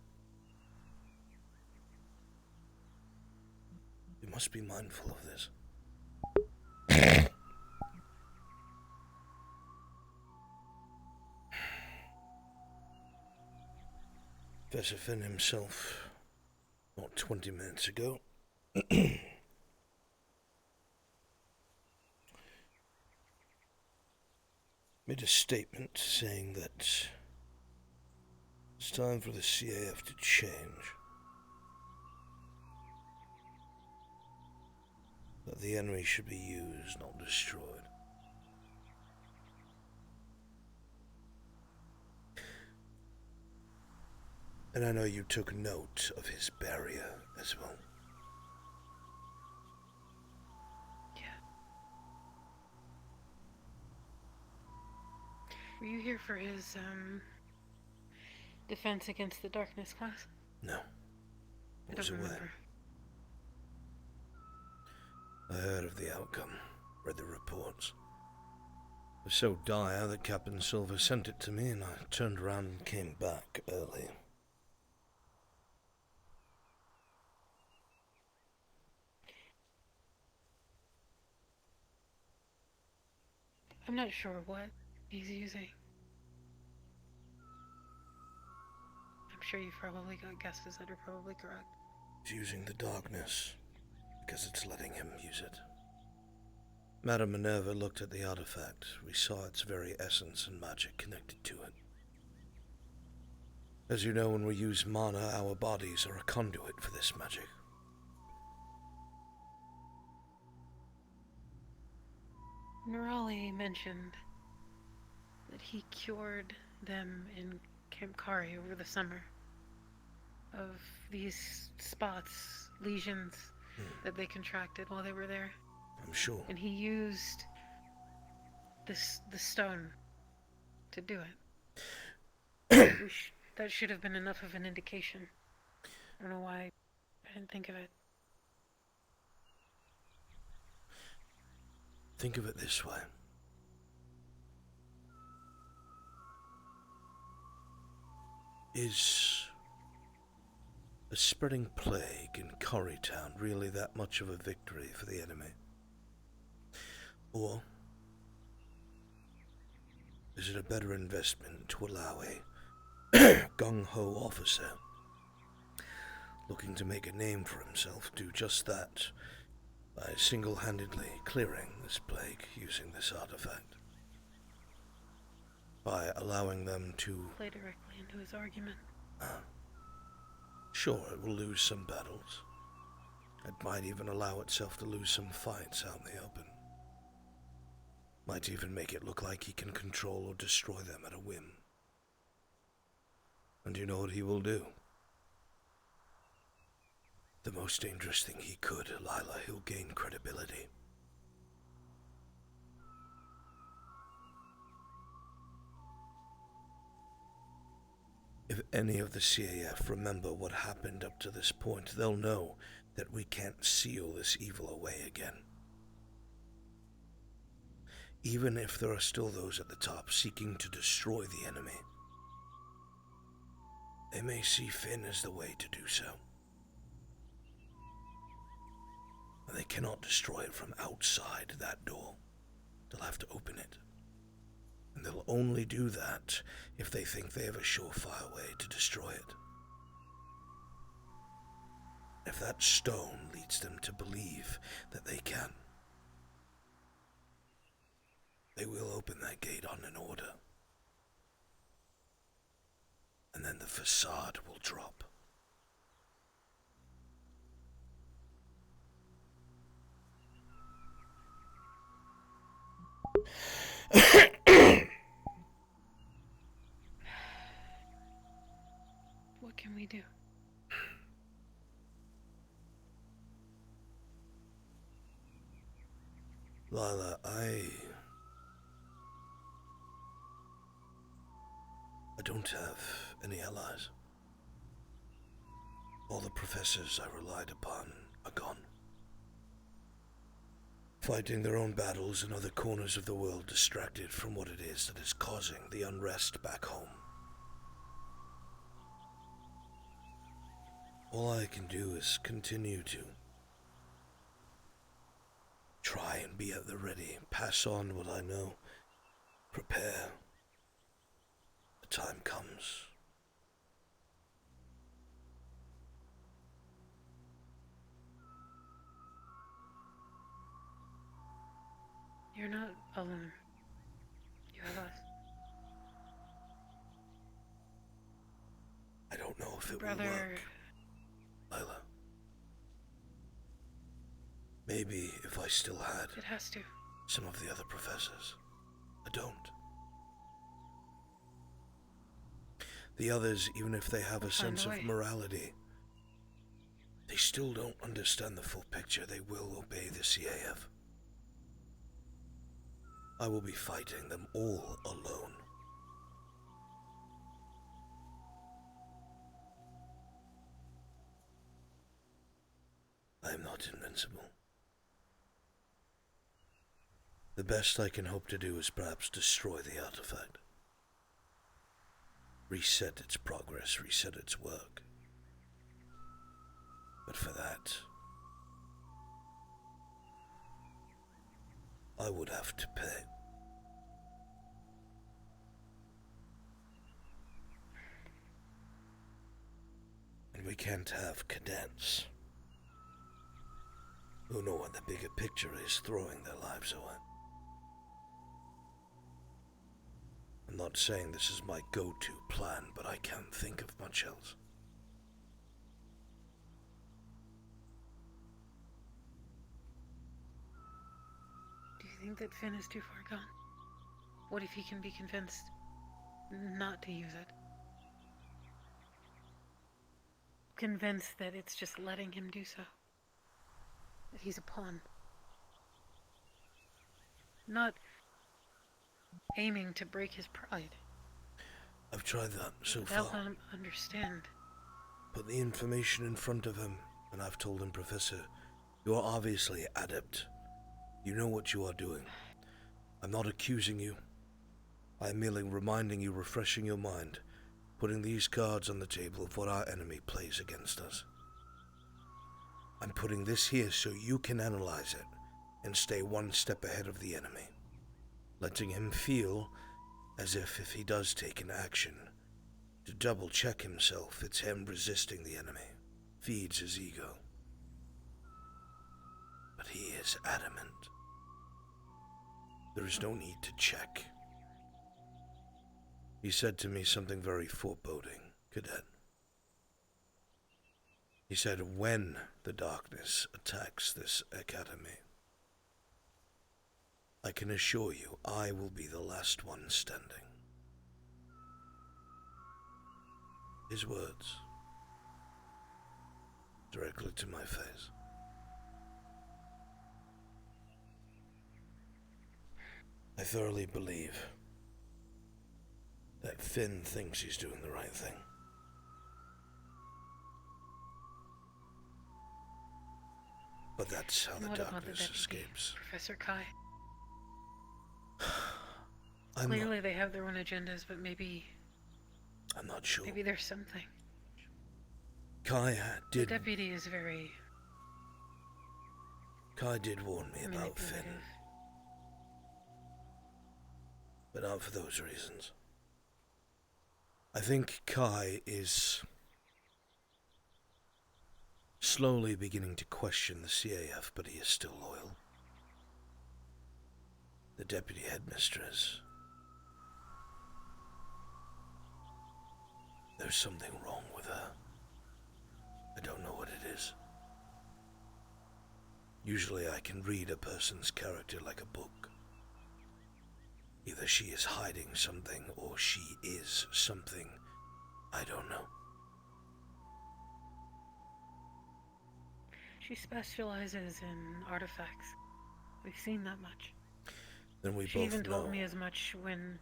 Speaker 2: You must be mindful of this. Professor Finn himself, not 20 minutes ago, made a statement saying that it's time for the CAF to change. That the enemy should be used, not destroyed. And I know you took note of his barrier as well.
Speaker 1: Yeah. Were you here for his, defense against the darkness class?
Speaker 2: No.
Speaker 1: I don't remember.
Speaker 2: I heard of the outcome, read the reports. It was so dire that Captain Silver sent it to me, and I turned around and came back early.
Speaker 1: I'm not sure what he's using. I'm sure you've probably got guesses that are probably correct.
Speaker 2: He's using the darkness, because it's letting him use it. Madame Minerva looked at the artifact. We saw its very essence and magic connected to it. As you know, when we use mana, our bodies are a conduit for this magic.
Speaker 1: Nerali mentioned that he cured them in Camp Kari over the summer of these spots, lesions that they contracted while they were there.
Speaker 2: I'm sure.
Speaker 1: And he used the stone to do it. That should have been enough of an indication. I don't know why I didn't think of it.
Speaker 2: Think of it this way. Is a spreading plague in Corrytown really that much of a victory for the enemy? Or is it a better investment to allow a gung-ho officer looking to make a name for himself, do just that by single-handedly clearing this plague using this artifact. By allowing them to...
Speaker 1: Play directly into his argument.
Speaker 2: Sure, it will lose some battles. It might even allow itself to lose some fights out in the open. Might even make it look like he can control or destroy them at a whim. And you know what he will do? The most dangerous thing he could, Lila, he'll gain credibility. If any of the CAF remember what happened up to this point, they'll know that we can't seal this evil away again. Even if there are still those at the top seeking to destroy the enemy, they may see Finn as the way to do so. They cannot destroy it from outside that door. They'll have to open it. And they'll only do that if they think they have a surefire way to destroy it. If that stone leads them to believe that they can, they will open that gate on an order. And then the facade will drop.
Speaker 1: What can we do?
Speaker 2: Lila, I don't have any allies. All the professors I relied upon are gone. Fighting their own battles in other corners of the world, distracted from what it is that is causing the unrest back home. All I can do is continue to try and be at the ready, pass on what I know, prepare. The time comes.
Speaker 1: You're not alone. You have us.
Speaker 2: I don't know if it
Speaker 1: Brother...
Speaker 2: will work, Lila. Maybe if I still had
Speaker 1: It has to.
Speaker 2: some of the other professors. I don't. The others, even if they have a sense of morality, they still don't understand the full picture. They will obey the CAF. I will be fighting them all alone. I am not invincible. The best I can hope to do is perhaps destroy the artifact. Reset its progress, reset its work. But for that, I would have to pay. And we can't have cadets who know what the bigger picture is throwing their lives away. I'm not saying this is my go-to plan, but I can't think of much else.
Speaker 1: Do you think that Finn is too far gone? What if he can be convinced not to use it? Convinced that it's just letting him do so. That he's a pawn. Not aiming to break his pride.
Speaker 2: I've tried that so
Speaker 1: Without
Speaker 2: far.
Speaker 1: letting him understand.
Speaker 2: Put the information in front of him, and I've told him, Professor, you are obviously adept. You know what you are doing. I'm not accusing you. I am merely reminding you, refreshing your mind, putting these cards on the table of what our enemy plays against us. I'm putting this here so you can analyze it and stay one step ahead of the enemy, letting him feel as if he does take an action, to double check himself, it's him resisting the enemy, feeds his ego. But he is adamant. There is no need to check. He said to me something very foreboding, Cadet. He said, when the darkness attacks this academy, I can assure you I will be the last one standing. His words, directly to my face. I thoroughly believe that Finn thinks he's doing the right thing. But that's how the
Speaker 1: What about the
Speaker 2: darkness
Speaker 1: deputy,
Speaker 2: escapes.
Speaker 1: Professor Kai?
Speaker 2: I'm
Speaker 1: Clearly they have their own agendas, but maybe...
Speaker 2: I'm not sure.
Speaker 1: Maybe there's something.
Speaker 2: Kai did...
Speaker 1: The deputy is very...
Speaker 2: Kai did warn me about Finn.
Speaker 1: manipulative.
Speaker 2: But not for those reasons. I think Kai is slowly beginning to question the CAF, but he is still loyal. The deputy headmistress. There's something wrong with her. I don't know what it is. Usually I can read a person's character like a book. Either she is hiding something or she is something. I don't know.
Speaker 1: She specializes in artifacts. We've seen that much.
Speaker 2: Then we
Speaker 1: She
Speaker 2: both
Speaker 1: even told
Speaker 2: know
Speaker 1: me as much when...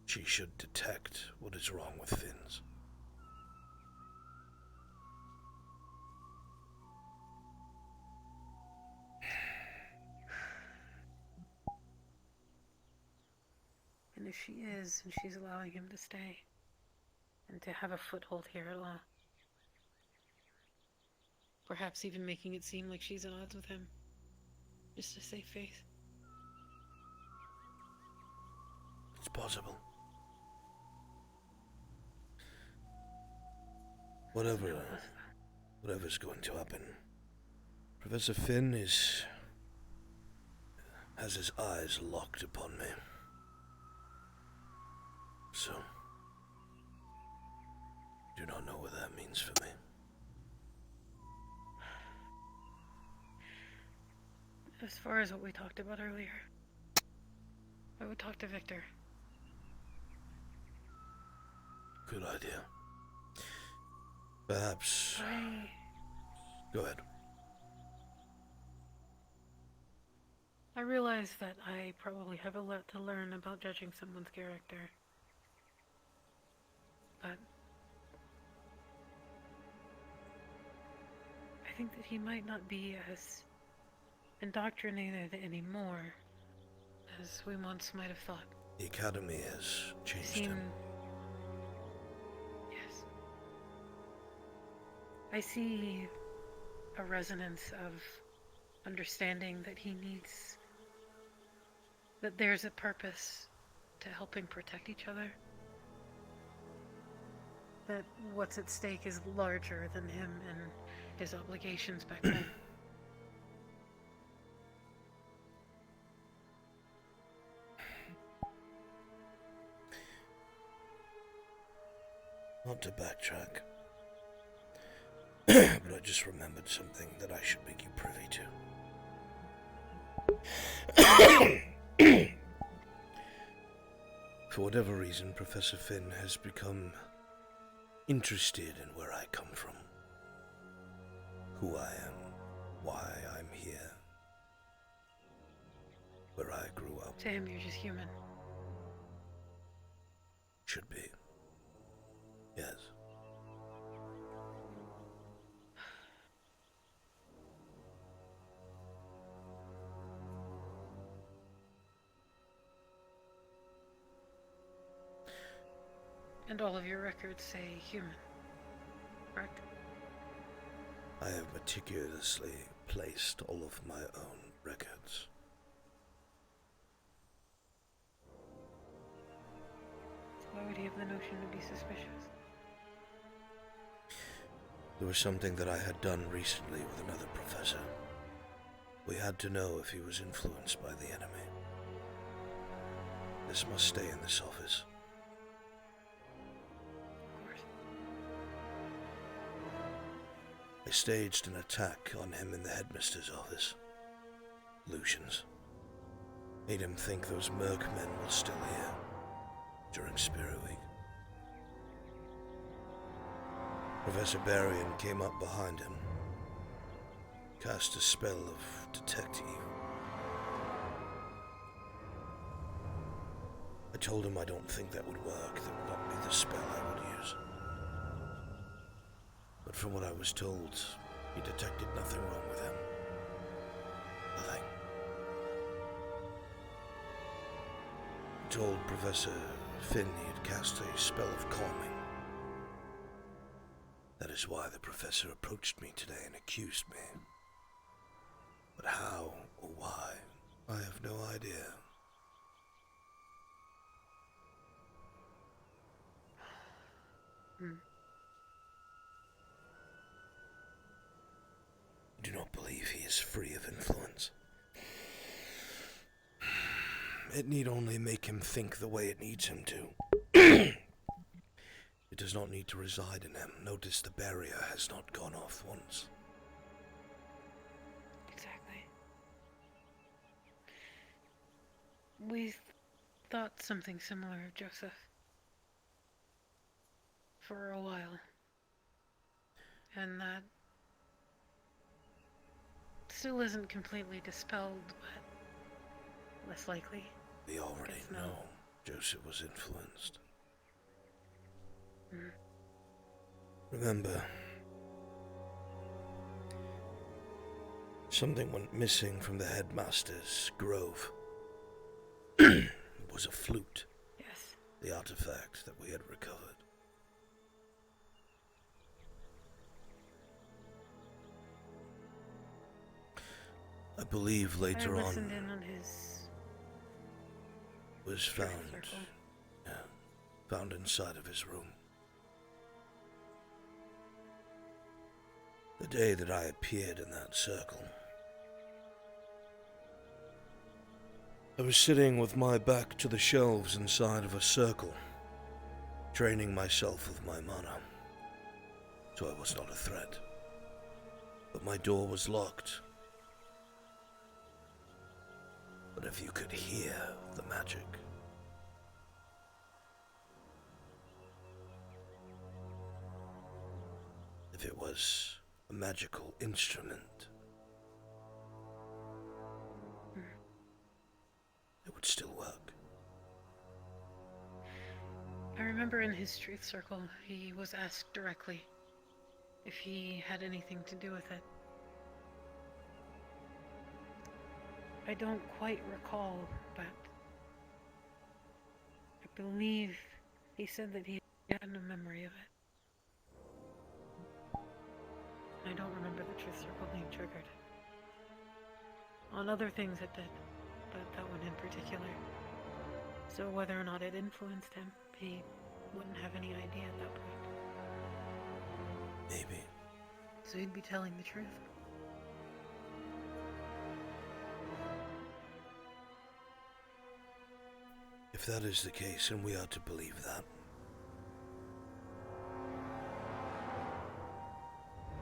Speaker 2: she should detect what is wrong with Finn's.
Speaker 1: And if she is, and she's allowing him to stay, and to have a foothold here at law. Perhaps even making it seem like she's at odds with him. Just to save face.
Speaker 2: It's possible. Whatever's going to happen, Professor Finn has his eyes locked upon me. So, do not know what that means for me.
Speaker 1: As far as what we talked about earlier, I would talk to Victor.
Speaker 2: Good idea. Perhaps... Go ahead.
Speaker 1: I realize that I probably have a lot to learn about judging someone's character. But I think that he might not be as indoctrinated anymore as we once might have thought.
Speaker 2: The Academy has changed him.
Speaker 1: Yes. I see a resonance of understanding that he needs, that there's a purpose to helping protect each other. That what's at stake is larger than him and his obligations back then.
Speaker 2: Not to backtrack, but I just remembered something that I should make you privy to. For whatever reason, Professor Finn has become interested in where I come from, who I am, why I'm here, where I grew up.
Speaker 1: To him, you're just human.
Speaker 2: Should be. Yes.
Speaker 1: And all of your records say human, correct?
Speaker 2: I have meticulously placed all of my own records.
Speaker 1: So why would he have the notion to be suspicious?
Speaker 2: There was something that I had done recently with another professor. We had to know if he was influenced by the enemy. This must stay in this office. I staged an attack on him in the headmistress office. Illusions. Made him think those merc men were still here during Spirit Week. Professor Barrion came up behind him, cast a spell of detect evil. I told him I don't think that would work, that would not be the spell I would use. But from what I was told, he detected nothing wrong with him. Nothing. I told Professor Finn he had cast a spell of calming. That is why the professor approached me today and accused me. But how or why, I have no idea. I do not believe he is free of influence. It need only make him think the way it needs him to. It does not need to reside in him. Notice the barrier has not gone off once.
Speaker 1: Exactly. We thought something similar of Joseph. For a while. And that still isn't completely dispelled, but less likely.
Speaker 2: We already know Joseph was influenced. Remember, something went missing from the headmaster's grove. It was a flute.
Speaker 1: Yes.
Speaker 2: The artifact that we had recovered. I believe later
Speaker 1: I
Speaker 2: on
Speaker 1: listened in on his
Speaker 2: was found, found inside of his room. The day that I appeared in that circle, I was sitting with my back to the shelves inside of a circle, draining myself of my mana, so I was not a threat. But my door was locked. But if you could hear the magic, if it was a magical instrument, it would still work.
Speaker 1: I remember in his truth circle, he was asked directly if he had anything to do with it. I don't quite recall, but I believe he said that he had no memory of it. I don't remember the truth circle being triggered. On other things it did, but that one in particular. So whether or not it influenced him, he wouldn't have any idea at that point.
Speaker 2: Maybe.
Speaker 1: So he'd be telling the truth.
Speaker 2: If that is the case, and we are to believe that,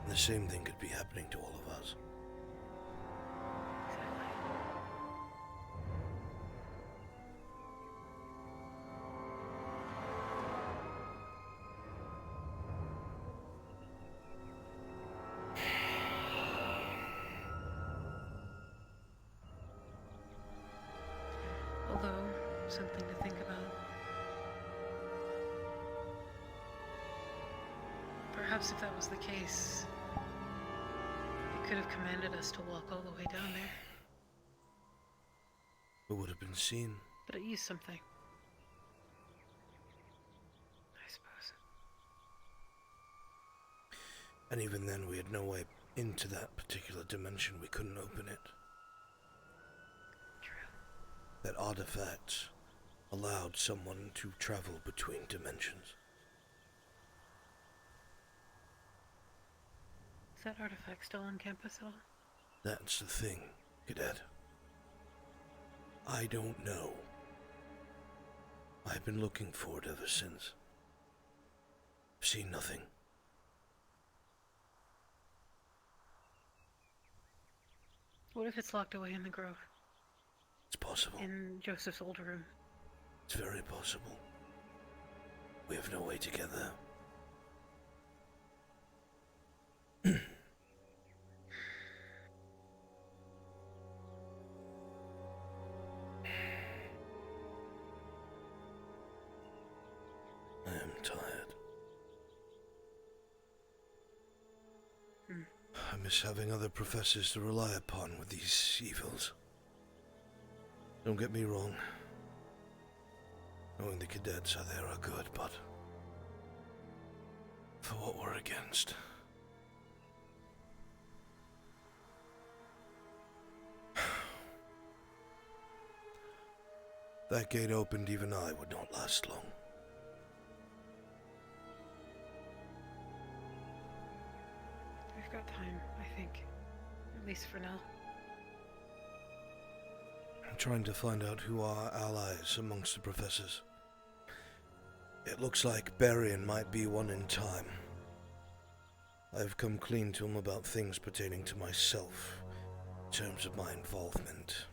Speaker 2: the same thing could be happening to all of us.
Speaker 1: Although, something to think about. Perhaps if that was the case, it could have commanded us to walk all the way down there.
Speaker 2: It would have been seen.
Speaker 1: But it used something. I suppose.
Speaker 2: And even then, we had no way into that particular dimension. We couldn't open it. That artifact allowed someone to travel between dimensions.
Speaker 1: Is that artifact still on campus at all?
Speaker 2: That's the thing, Cadet. I don't know. I've been looking for it ever since. I've seen nothing.
Speaker 1: What if it's locked away in the grove?
Speaker 2: It's possible.
Speaker 1: In Joseph's old room.
Speaker 2: It's very possible. We have no way to get there. I am tired. I miss having other professors to rely upon with these evils. Don't get me wrong. Knowing the cadets are there are good, but for what we're against. That gate opened, even I would not last long.
Speaker 1: We've got time, I think. At least for now.
Speaker 2: I'm trying to find out who are allies amongst the professors. It looks like Barian might be one in time. I've come clean to him about things pertaining to myself, in terms of my involvement,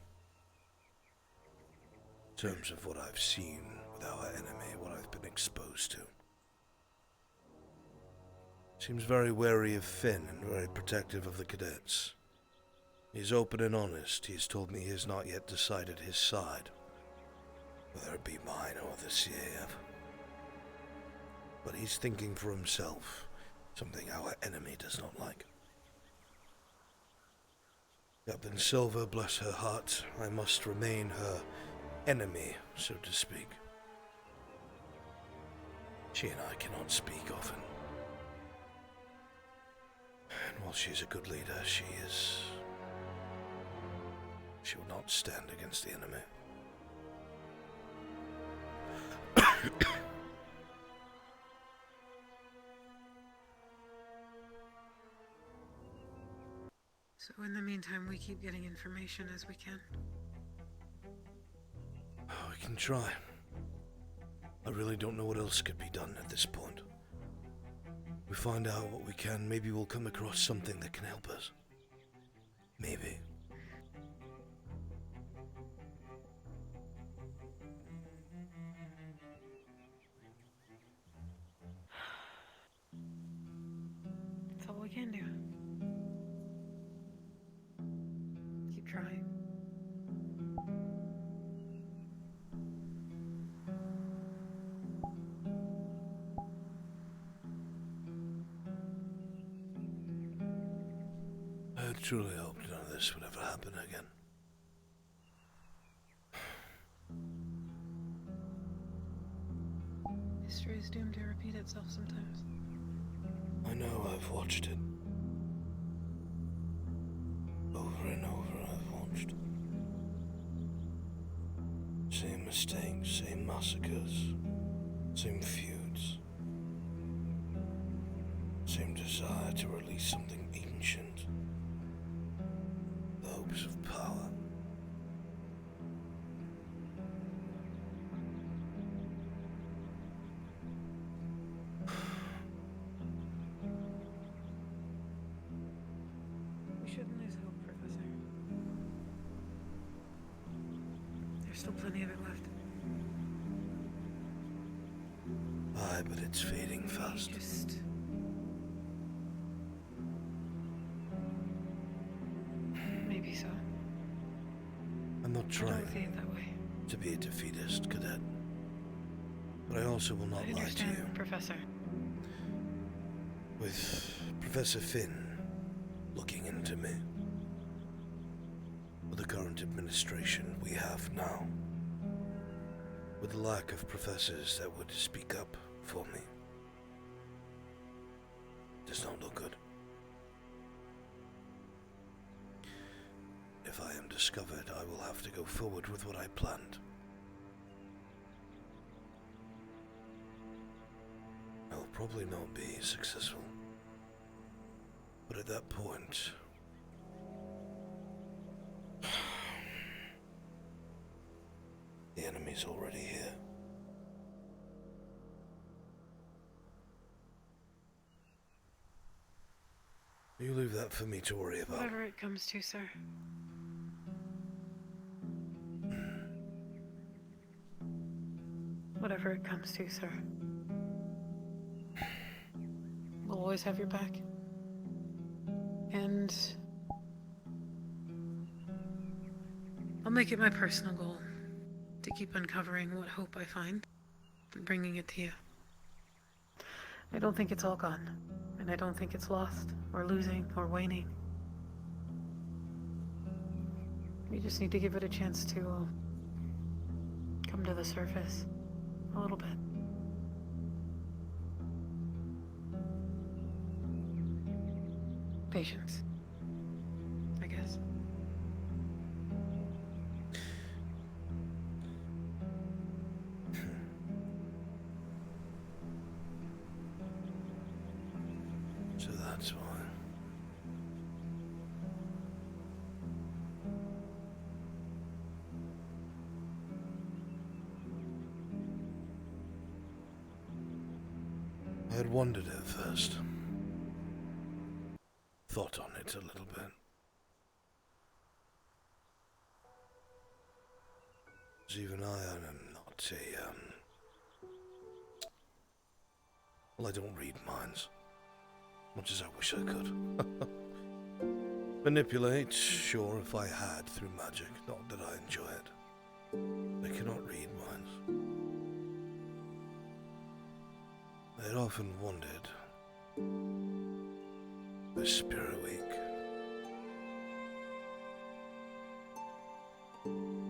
Speaker 2: in terms of what I've seen with our enemy, what I've been exposed to. Seems very wary of Finn and very protective of the cadets. He's open and honest. He's told me he has not yet decided his side, whether it be mine or the CAF. But he's thinking for himself, something our enemy does not like. Captain Silver, bless her heart, I must remain her enemy, so to speak. She and I cannot speak often. And while she's a good leader, she will not stand against the enemy.
Speaker 1: So in the meantime, we keep getting information as we can.
Speaker 2: We can try. I really don't know what else could be done at this point. We find out what we can, maybe we'll come across something that can help us. Maybe.
Speaker 1: That's all we can do. Keep trying.
Speaker 2: I truly hope none of this would ever happen again.
Speaker 1: History is doomed to repeat itself sometimes.
Speaker 2: I know, I've watched it. Over and over I've watched. Same mistakes, same massacres, same feuds. Same desire to release something ancient. The hopes of power.
Speaker 1: We shouldn't lose hope, Professor. There's still plenty of it left.
Speaker 2: Aye, but it's fading fast.
Speaker 1: Just... maybe so.
Speaker 2: I'm not
Speaker 1: I don't
Speaker 2: trying
Speaker 1: see it that way.
Speaker 2: to be a defeatist, Cadet. But I also will not
Speaker 1: I
Speaker 2: lie to
Speaker 1: understand,
Speaker 2: you.
Speaker 1: Professor.
Speaker 2: With Professor Finn looking into me, with the current administration we have now, with the lack of professors that would speak up for me, does not look good. If I am discovered, I will have to go forward with what I planned. I will probably not be successful. But at that point, the enemy's already here. You leave that for me to worry about.
Speaker 1: Whatever it comes to, sir. Whatever it comes to, sir. We'll always have your back. And I'll make it my personal goal to keep uncovering what hope I find and bringing it to you. I don't think it's all gone, and I don't think it's lost, or losing, or waning. We just need to give it a chance to come to the surface a little bit. Patience, I guess.
Speaker 2: So that's why. I had wondered at first. Thought on it a little bit. As even I am not a, well, I don't read minds. Much as I wish I could. Manipulate, sure, if I had through magic. Not that I enjoy it. I cannot read minds. I had often wondered, the Spirit Week,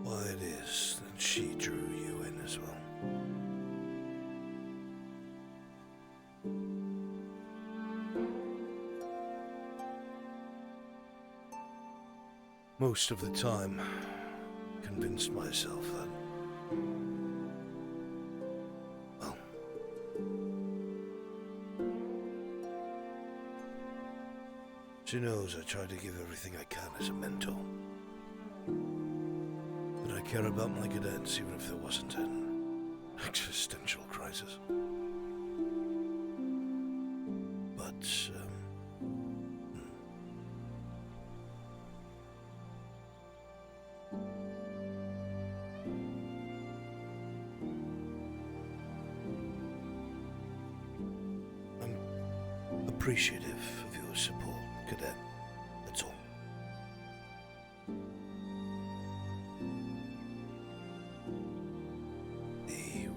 Speaker 2: why it is that she drew you in as well. Most of the time, convinced myself that, well, she knows I try to give everything I can as a mentor. That I care about my cadets even if there wasn't an existential crisis. But, appreciative of your support, Cadet. That's all. The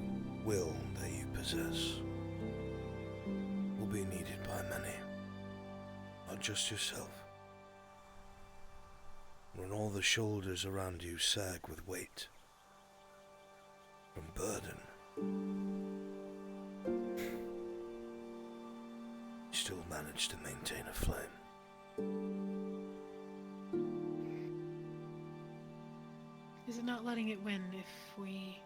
Speaker 2: will that you possess will be needed by many, not just yourself. When all the shoulders around you sag with weight from burden, still manage to maintain a flame.
Speaker 1: Is it not letting it win if we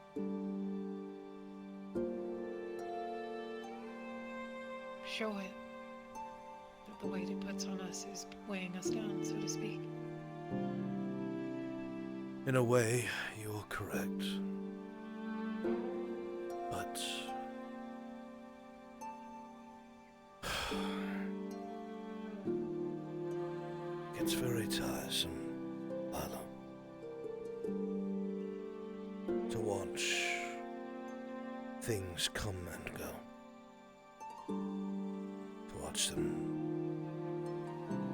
Speaker 1: show it that the weight it puts on us is weighing us down, so to speak?
Speaker 2: In a way, you're correct. But it's very tiresome, Lila, to watch things come and go, to watch them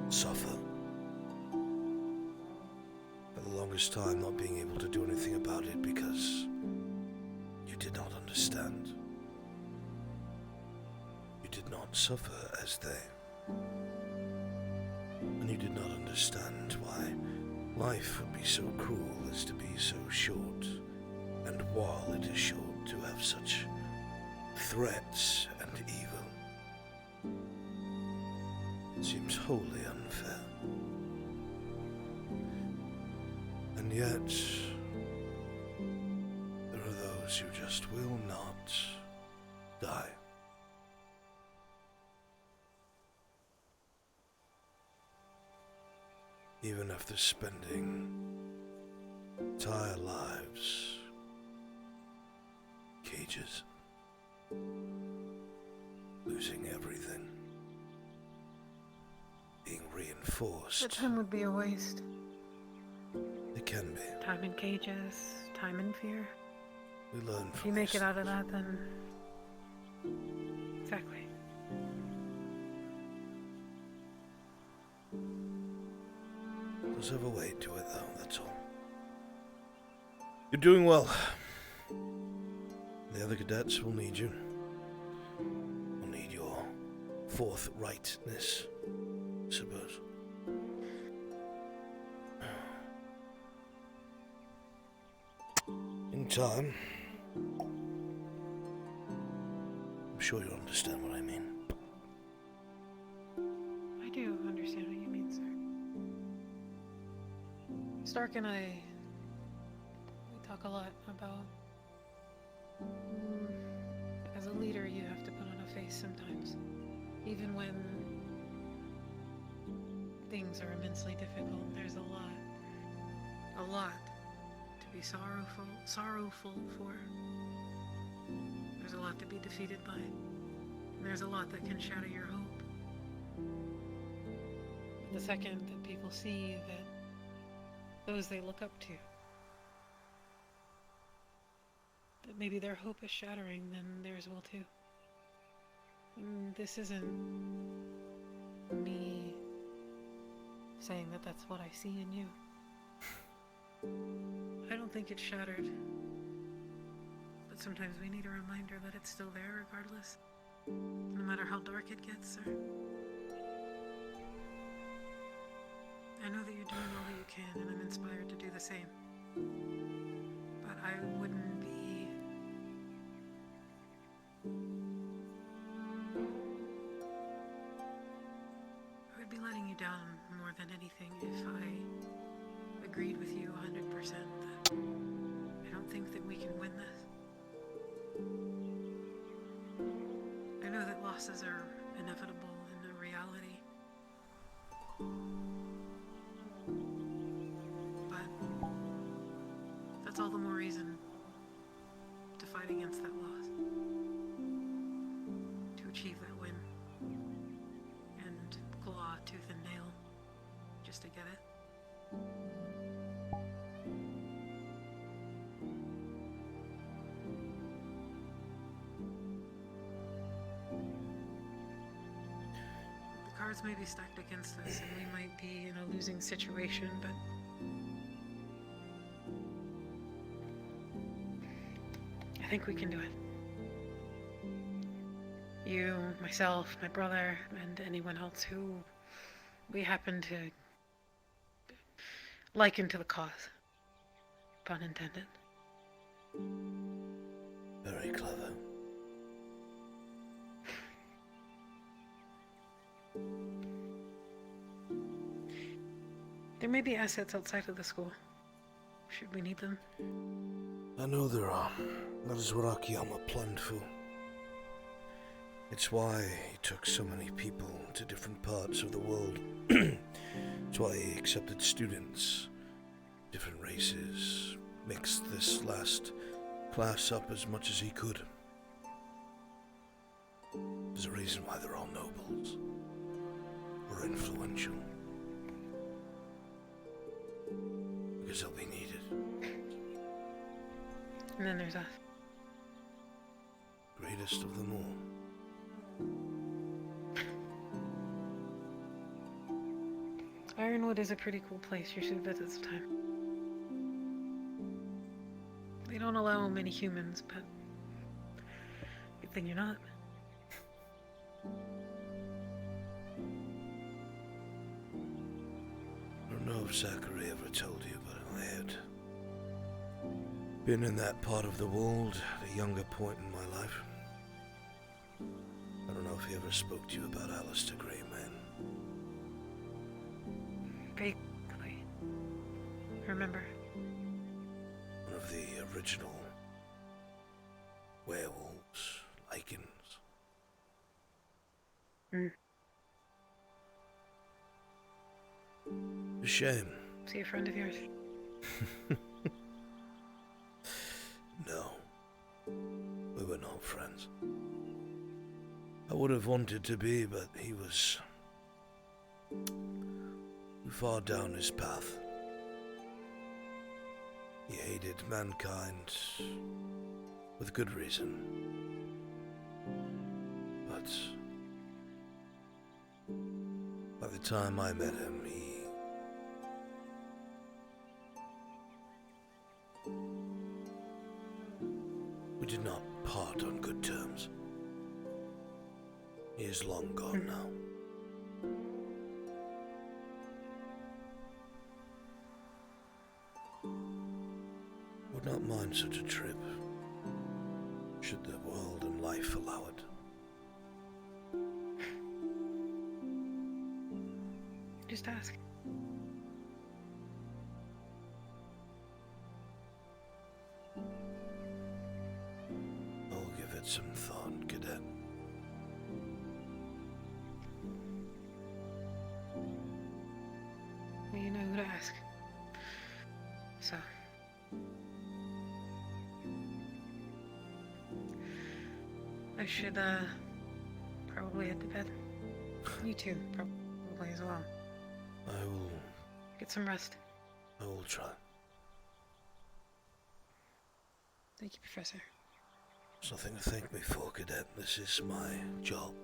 Speaker 2: suffer. For the longest time not being able to do anything about it because you did not understand. You did not suffer as they. And you did not understand why life would be so cruel as to be so short, and while it is short, to have such threats and evil. It seems wholly unfair. And yet, there are those who just will not die. Even after spending entire lives cages, losing everything, being reinforced.
Speaker 1: That time would be a waste.
Speaker 2: It can be.
Speaker 1: Time in cages, time in fear.
Speaker 2: We learn
Speaker 1: If
Speaker 2: from
Speaker 1: you make
Speaker 2: these
Speaker 1: it out of
Speaker 2: things.
Speaker 1: that, then... Exactly.
Speaker 2: There's have a way to it, though, that's all. You're doing well. The other cadets will need you. Will need your forthrightness, I suppose. In time, I'm sure you'll understand what I mean.
Speaker 1: I do understand what you mean, sir. Stark and I, we talk a lot about... as a leader, you have to put on a face sometimes. Even when things are immensely difficult, there's a lot to be sorrowful for. There's a lot to be defeated by. There's a lot that can shatter your hope. But the second that people see that those they look up to, that maybe their hope is shattering, then theirs will too. And this isn't me saying that that's what I see in you. I don't think it's shattered. But sometimes we need a reminder that it's still there regardless. No matter how dark it gets, sir. I know that you're doing all that you can, and I'm inspired to do the same. But I wouldn't be... I would be letting you down more than anything if I agreed with you 100% that I don't think that we can win this. I know that losses are inevitable in a reality. But that's all the more reason to fight against that loss. To achieve that win. And claw tooth and nail just to get it. The cards may be stacked against us and we might be in a losing situation, but I think we can do it. You, myself, my brother, and anyone else who we happen to liken to the cause. Pun intended.
Speaker 2: Very clever.
Speaker 1: There may be assets outside of the school. Should we need them?
Speaker 2: I know there are. That is what Akiyama planned for. It's why he took so many people to different parts of the world. It's why he accepted students, different races, mixed this last class up as much as he could. There's a reason why they're all nobles, or influential. Because they'll be needed.
Speaker 1: And then there's us.
Speaker 2: Greatest of them all.
Speaker 1: Ironwood is a pretty cool place. You should visit sometime. They don't allow many humans, but good thing you're not.
Speaker 2: I don't know if Zachary ever told you, but I had been in that part of the world at a younger point in my life. I don't know if he ever spoke to you about Alistair Grey, man.
Speaker 1: Vaguely. Remember.
Speaker 2: One of the original werewolves, lichens.
Speaker 1: Mm.
Speaker 2: A shame.
Speaker 1: Is he a friend of yours?
Speaker 2: No. We were not friends. I would have wanted to be, but he was too far down his path. He hated mankind with good reason. But by the time I met him, we did not part on good terms. He is long gone now. Would not mind such a trip, should the world and life allow it.
Speaker 1: Just ask.
Speaker 2: I'll give it some thought, Cadet.
Speaker 1: Well, you know who to ask. So. I should, probably head to bed. You too, probably as well.
Speaker 2: I will.
Speaker 1: Get some rest.
Speaker 2: I will try.
Speaker 1: Thank you, Professor.
Speaker 2: There's nothing to thank me for, Cadet. This is my job.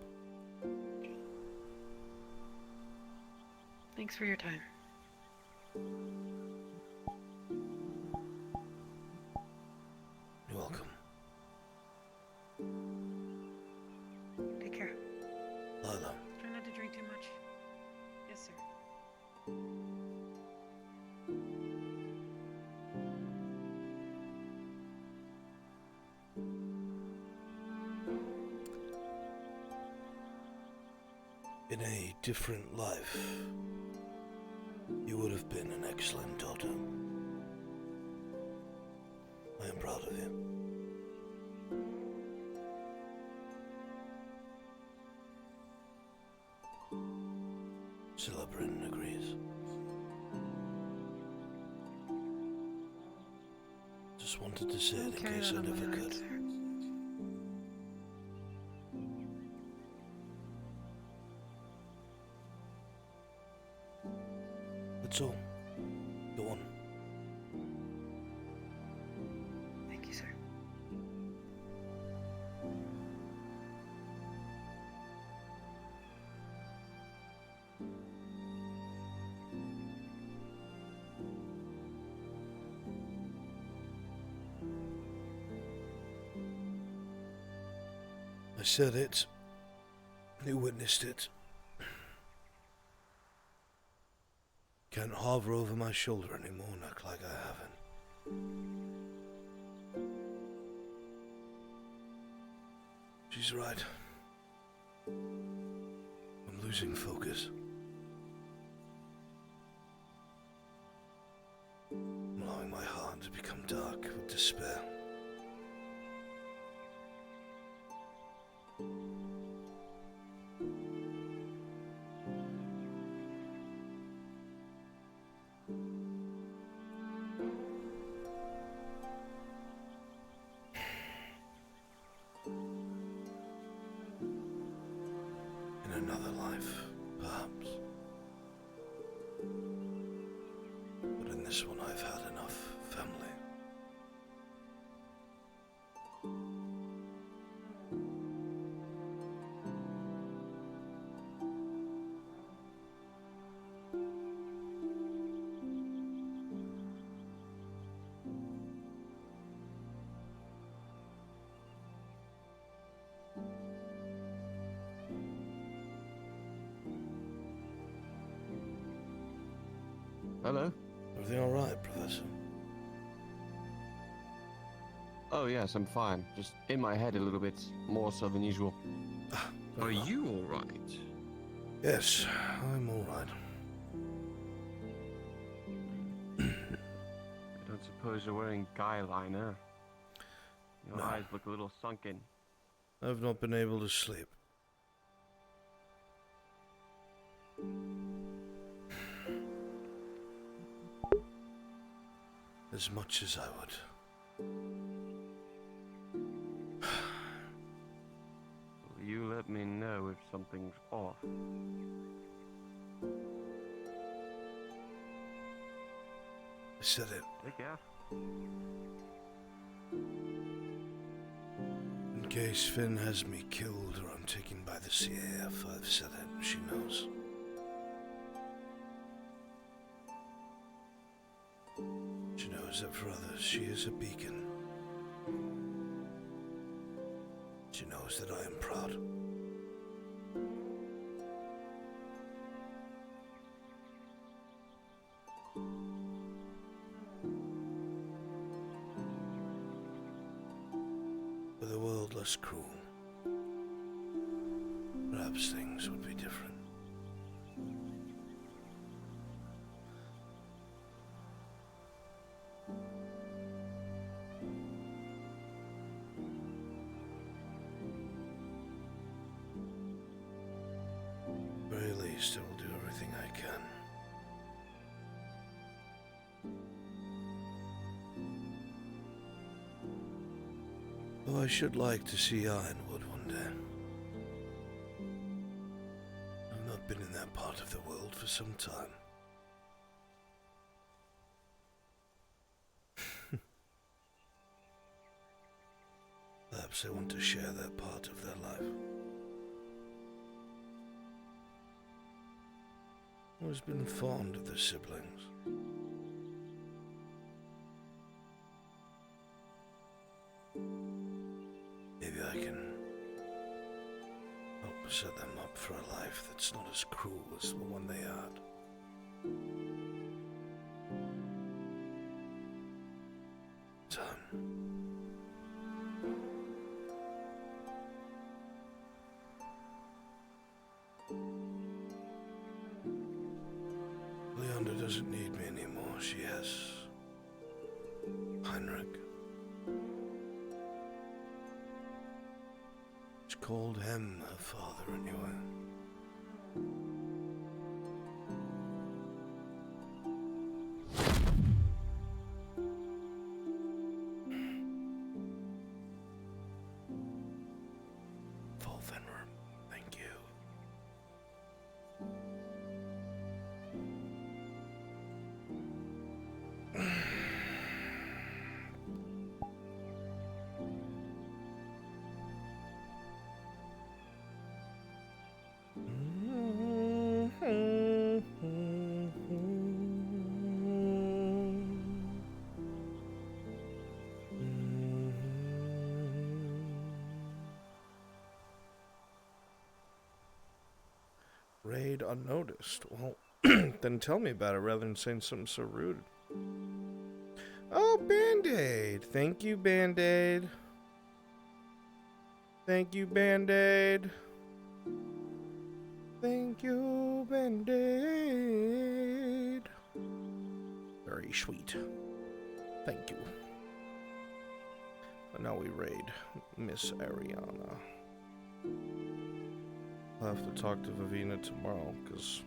Speaker 1: Thanks for your time.
Speaker 2: You're welcome.
Speaker 1: Take care.
Speaker 2: Lila.
Speaker 1: Try not to drink too much. Yes, sir.
Speaker 2: In a different life, you would have been an excellent daughter. I am proud of you. Celebrin agrees. Just wanted to say it in case I never could. That's all. Go on.
Speaker 1: Thank you, sir.
Speaker 2: I said it. You witnessed it. Can't hover over my shoulder anymore and act like I haven't. She's right. I'm losing focus. I'm allowing my heart to become dark with despair. In another life, perhaps. But in this one I've had enough family.
Speaker 17: Hello?
Speaker 2: Everything alright, Professor?
Speaker 17: Oh, yes, I'm fine. Just in my head a little bit more so than usual.
Speaker 6: Are you alright?
Speaker 2: Yes, I'm alright.
Speaker 17: I don't suppose you're wearing guy liner. Your eyes look a little sunken.
Speaker 2: I've not been able to sleep. as much as I would.
Speaker 17: You let me know if something's off.
Speaker 2: I said it.
Speaker 17: Take care.
Speaker 2: In case Finn has me killed or I'm taken by the CAF, I've said it. She knows. She knows that for others, she is a beacon. She knows that I am proud. With a world less cruel, perhaps things would be different. At the very least, I will do everything I can. Though I should like to see Ironwood one day. I've not been in that part of the world for some time. Perhaps I want to share that part of their life. I've always been fond of the siblings. Maybe I can help set them up for a life that's not as cruel as the one they had. Time. Leander doesn't need me anymore. She has Heinrich. She called him her father anyway. Full Fenrir, thank you. Raid unnoticed. Well, then tell me about it rather than saying something so rude. Oh, Band-Aid. Thank you, Band-Aid. Thank you, Band-Aid. Thank you, Band-Aid. Very sweet. Thank you. And now we raid Miss Ariana. I'll have to talk to Vivina tomorrow, because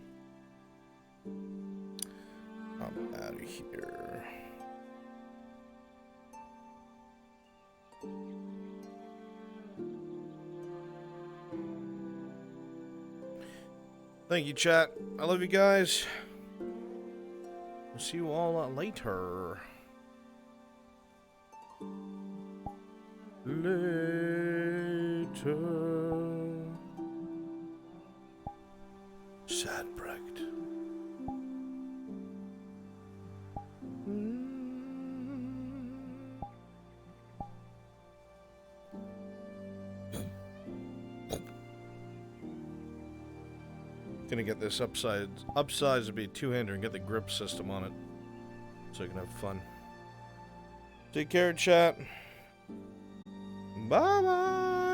Speaker 2: I'm out of here. Thank you, chat. I love you guys. We'll see you all later. Later. Sadbrecht. Gonna get this upsize to be two-hander and get the grip system on it, so you can have fun. Take care, chat. Bye bye.